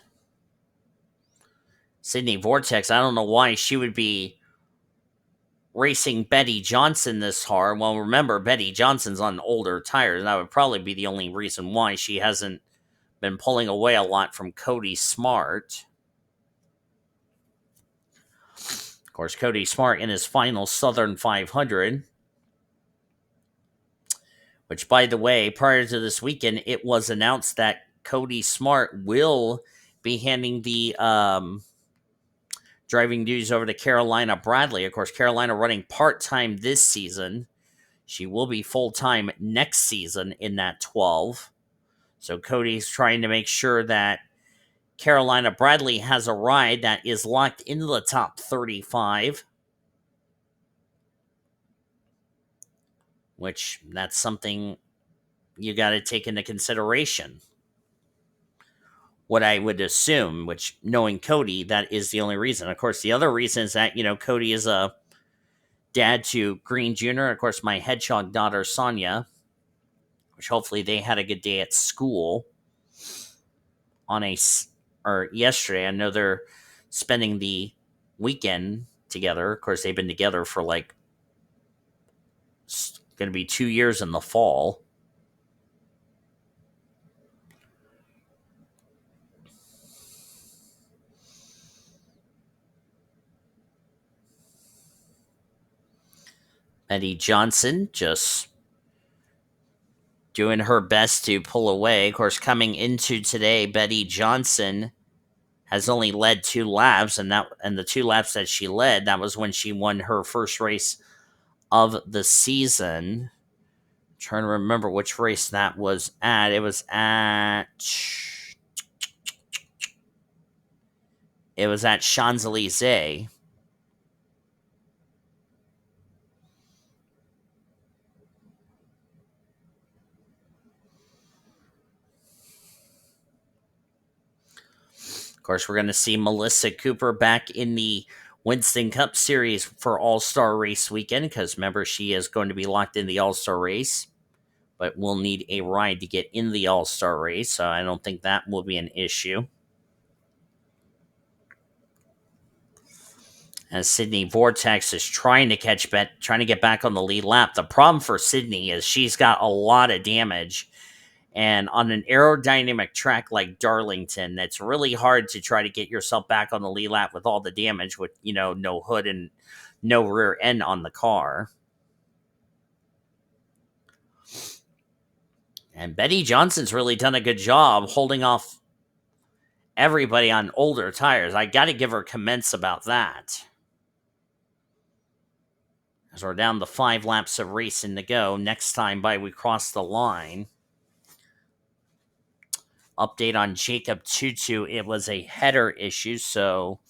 Sydney Vortex, I don't know why she would be racing Betty Johnson this hard. Well, remember, Betty Johnson's on older tires. That would probably be the only reason why she hasn't been pulling away a lot from Cody Smart. Of course, Cody Smart in his final Southern 500, which, by the way, prior to this weekend, it was announced that Cody Smart will be handing the driving duties over to Carolina Bradley. Of course, Carolina running part-time this season. She will be full-time next season in that 12. So Cody's trying to make sure that Carolina Bradley has a ride that is locked into the top 35, which that's something you got to take into consideration. What I would assume, which knowing Cody, that is the only reason. Of course, the other reason is that, Cody is a dad to Green Jr., of course, my hedgehog daughter, Sonia, which hopefully they had a good day at school or yesterday. I know they're spending the weekend together. Of course, they've been together for going to be 2 years in the fall. Betty Johnson just doing her best to pull away. Of course, coming into today, Betty Johnson has only led 2 laps, and the 2 laps that she led, that was when she won her first race of the season. I'm trying to remember which race that was at. It was at Champs-Élysées. Of course, we're going to see Melissa Cooper back in the Winston Cup Series for All-Star Race weekend, because remember, she is going to be locked in the All-Star Race, but will need a ride to get in the All-Star Race, so I don't think that will be an issue. As Sydney Vortex is trying to get back on the lead lap. The problem for Sydney is she's got a lot of damage. And on an aerodynamic track like Darlington, that's really hard to try to get yourself back on the lead lap with all the damage with, no hood and no rear end on the car. And Betty Johnson's really done a good job holding off everybody on older tires. I got to give her comments about that. As we're down to 5 laps of racing to go. Next time we cross the line. Update on J TwoTwo. It was a header issue, so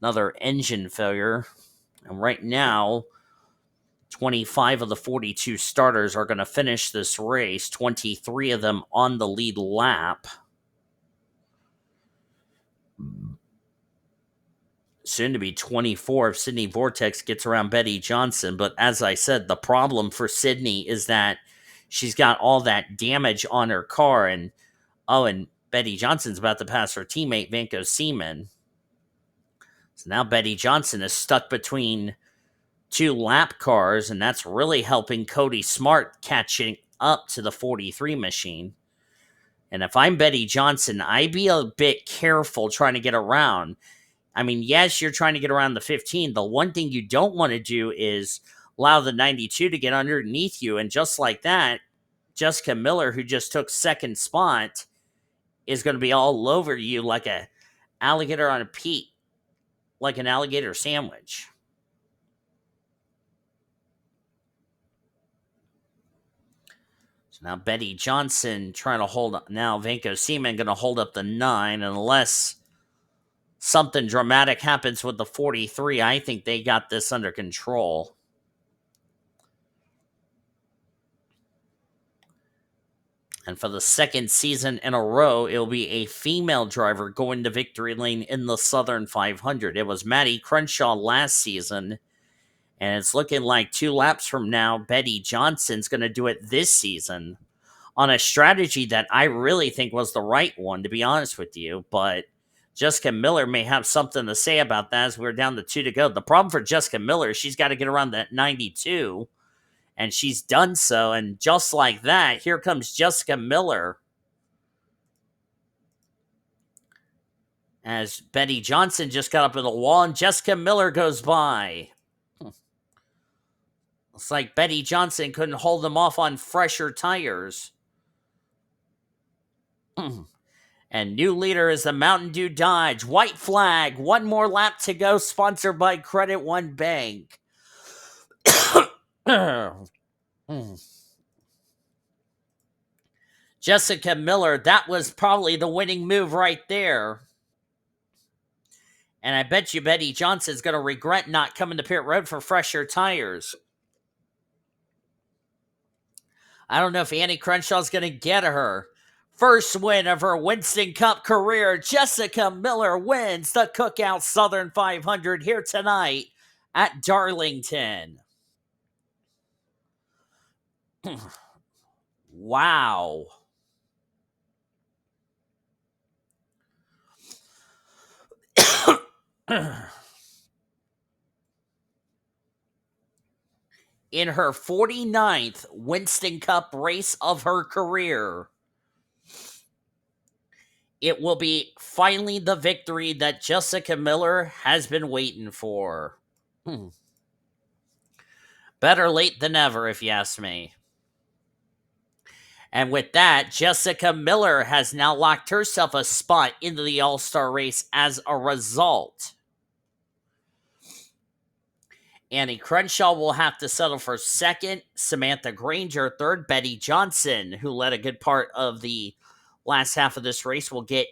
another engine failure. And right now, 25 of the 42 starters are going to finish this race, 23 of them on the lead lap. Soon to be 24 if Sydney Vortex gets around Betty Johnson. But as I said, the problem for Sydney is that she's got all that damage on her car. And Betty Johnson's about to pass her teammate, Vanko Seaman. So now Betty Johnson is stuck between 2 lap cars, and that's really helping Cody Smart catching up to the 43 machine. And if I'm Betty Johnson, I'd be a bit careful trying to get around. I mean, yes, you're trying to get around the 15. The one thing you don't want to do is allow the 92 to get underneath you. And just like that, Jessica Miller, who just took second spot, is going to be all over you like an alligator on a peat, like an alligator sandwich. So now Betty Johnson trying to hold up. Now Vanko Seaman going to hold up the 9, unless something dramatic happens with the 43. I think they got this under control. And for the second season in a row, it'll be a female driver going to victory lane in the Southern 500. It was Maddie Crenshaw last season, and it's looking like 2 laps from now, Betty Johnson's going to do it this season on a strategy that I really think was the right one, to be honest with you. But Jessica Miller may have something to say about that as we're down to 2 to go. The problem for Jessica Miller is she's got to get around that 92, and she's done so. And just like that, here comes Jessica Miller. As Betty Johnson just got up in the wall and Jessica Miller goes by. It's like Betty Johnson couldn't hold them off on fresher tires. And new leader is the Mountain Dew Dodge. White flag. One more lap to go. Sponsored by Credit One Bank. Jessica Miller, that was probably the winning move right there. And I bet you Betty Johnson's going to regret not coming to pit road for fresher tires. I don't know if Annie Crenshaw's going to get her. First win of her Winston Cup career. Jessica Miller wins the Cookout Southern 500 here tonight at Darlington. Wow. In her 49th Winston Cup race of her career, it will be finally the victory that Jessica Miller has been waiting for. Better late than never, if you ask me. And with that, Jessica Miller has now locked herself a spot into the All-Star race as a result. Annie Crenshaw will have to settle for second. Samantha Grainger, third. Betty Johnson, who led a good part of the last half of this race, will get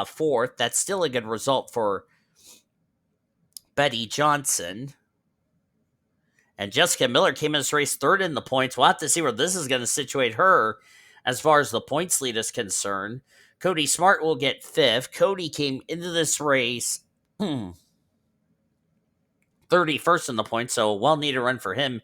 fourth. That's still a good result for Betty Johnson. And Jessica Miller came in this race third in the points. We'll have to see where this is going to situate her as far as the points lead is concerned. Cody Smart will get fifth. Cody came into this race 31st in the points, so a well-needed run for him.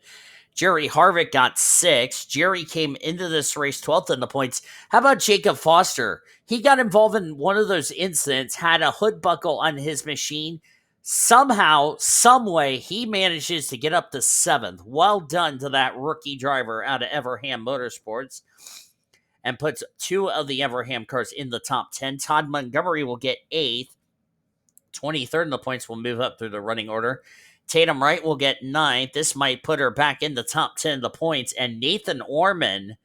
Jerry Harvick got sixth. Jerry came into this race 12th in the points. How about Jacob Foster? He got involved in one of those incidents, had a hood buckle on his machine. Somehow, someway, he manages to get up to seventh. Well done to that rookie driver out of Everham Motorsports. And puts two of the Everham cars in the top 10. Todd Montgomery will get eighth. 23rd in the points will move up through the running order. Tatum Wright will get ninth. This might put her back in the top 10 of the points. And Nathan Ormond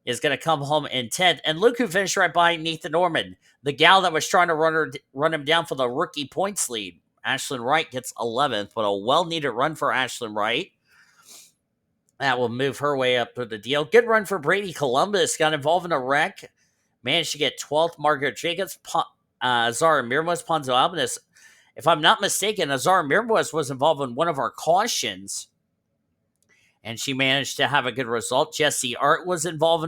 is going to come home in 10th. And look who finished right behind Nathan Ormond. The gal that was trying to run him down for the rookie points lead. Ashlyn Wright gets 11th, but a well-needed run for Ashlyn Wright. That will move her way up through the deal. Good run for Brady Columbus. Got involved in a wreck. Managed to get 12th. Margaret Jacobs, Zara Mirmos, Ponzo Albanus. If I'm not mistaken, Zara Mirmos was involved in one of our cautions. And she managed to have a good result. Jesse Art was involved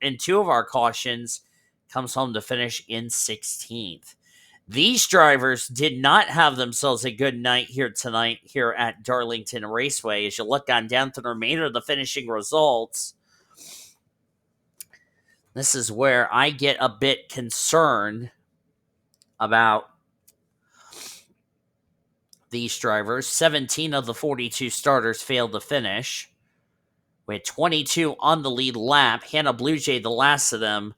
in two of our cautions. Comes home to finish in 16th. These drivers did not have themselves a good night here tonight here at Darlington Raceway. As you look on down to the remainder of the finishing results, this is where I get a bit concerned about these drivers. 17 of the 42 starters failed to finish. We had 22 on the lead lap. H Bluejay, the last of them.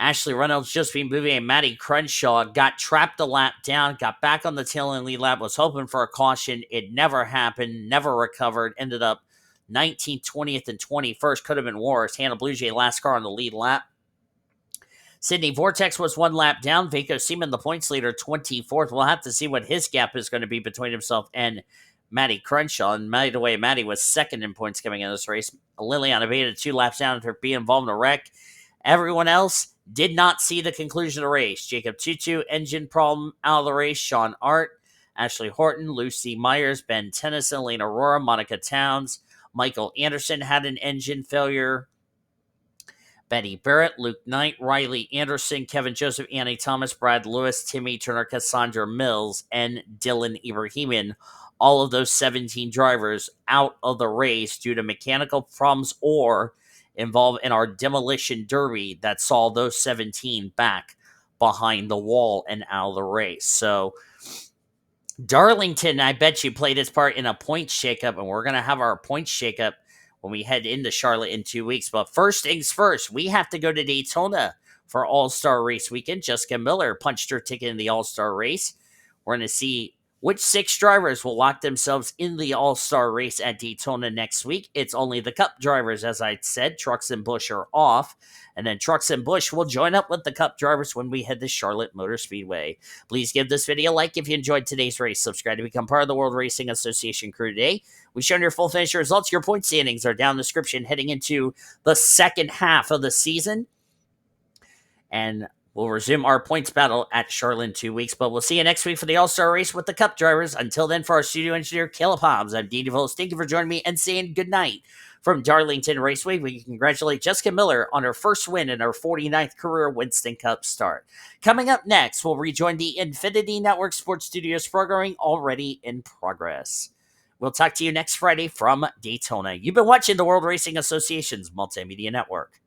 Ashley Reynolds, Josephine Bouvier, and Maddie Crenshaw got trapped a lap down, got back on the tail end lead lap, was hoping for a caution. It never happened, never recovered, ended up 19th, 20th, and 21st. Could have been worse. H Bluejay, last car on the lead lap. Sydney Vortex was one lap down. Vaco Seaman, the points leader, 24th. We'll have to see what his gap is going to be between himself and Maddie Crenshaw. And by the way, Maddie was second in points coming in this race. Liliana Beta, 2 laps down after being involved in a wreck. Everyone else did not see the conclusion of the race. J TwoTwo, engine problem out of the race. Sean Art, Ashley Horton, Lucy Myers, Ben Tennyson, Lena Aurora, Monica Towns. Michael Anderson had an engine failure. Betty Barrett, Luke Knight, Riley Anderson, Kevin Joseph, Annie Thomas, Brad Lewis, Timmy Turner, Cassandra Mills, and Dylan Ibrahimian. All of those 17 drivers out of the race due to mechanical problems or involved in our demolition derby that saw those 17 back behind the wall and out of the race. So Darlington, I bet you, played its part in a points shakeup, and we're going to have our points shakeup when we head into Charlotte in 2 weeks. But first things first, we have to go to Daytona for All-Star Race Weekend. Jessica Miller punched her ticket in the All-Star Race. We're going to see which 6 drivers will lock themselves in the All-Star Race at Daytona next week. It's only the Cup drivers, as I said. Trucks and Busch are off. And then Trucks and Busch will join up with the Cup drivers when we head to Charlotte Motor Speedway. Please give this video a like if you enjoyed today's race. Subscribe to become part of the World Racing Association crew today. We've shown your full finish results. Your point standings are down in the description heading into the second half of the season. And we'll resume our points battle at Charlotte in 2 weeks, but we'll see you next week for the All-Star Race with the Cup drivers. Until then, for our studio engineer, Caleb Hobbs, I'm Dean DeVos. Thank you for joining me and saying good night. From Darlington Raceway, we congratulate Jessica Miller on her first win in her 49th career Winston Cup start. Coming up next, we'll rejoin the Infinity Network Sports Studios programming already in progress. We'll talk to you next Friday from Daytona. You've been watching the World Racing Association's Multimedia Network.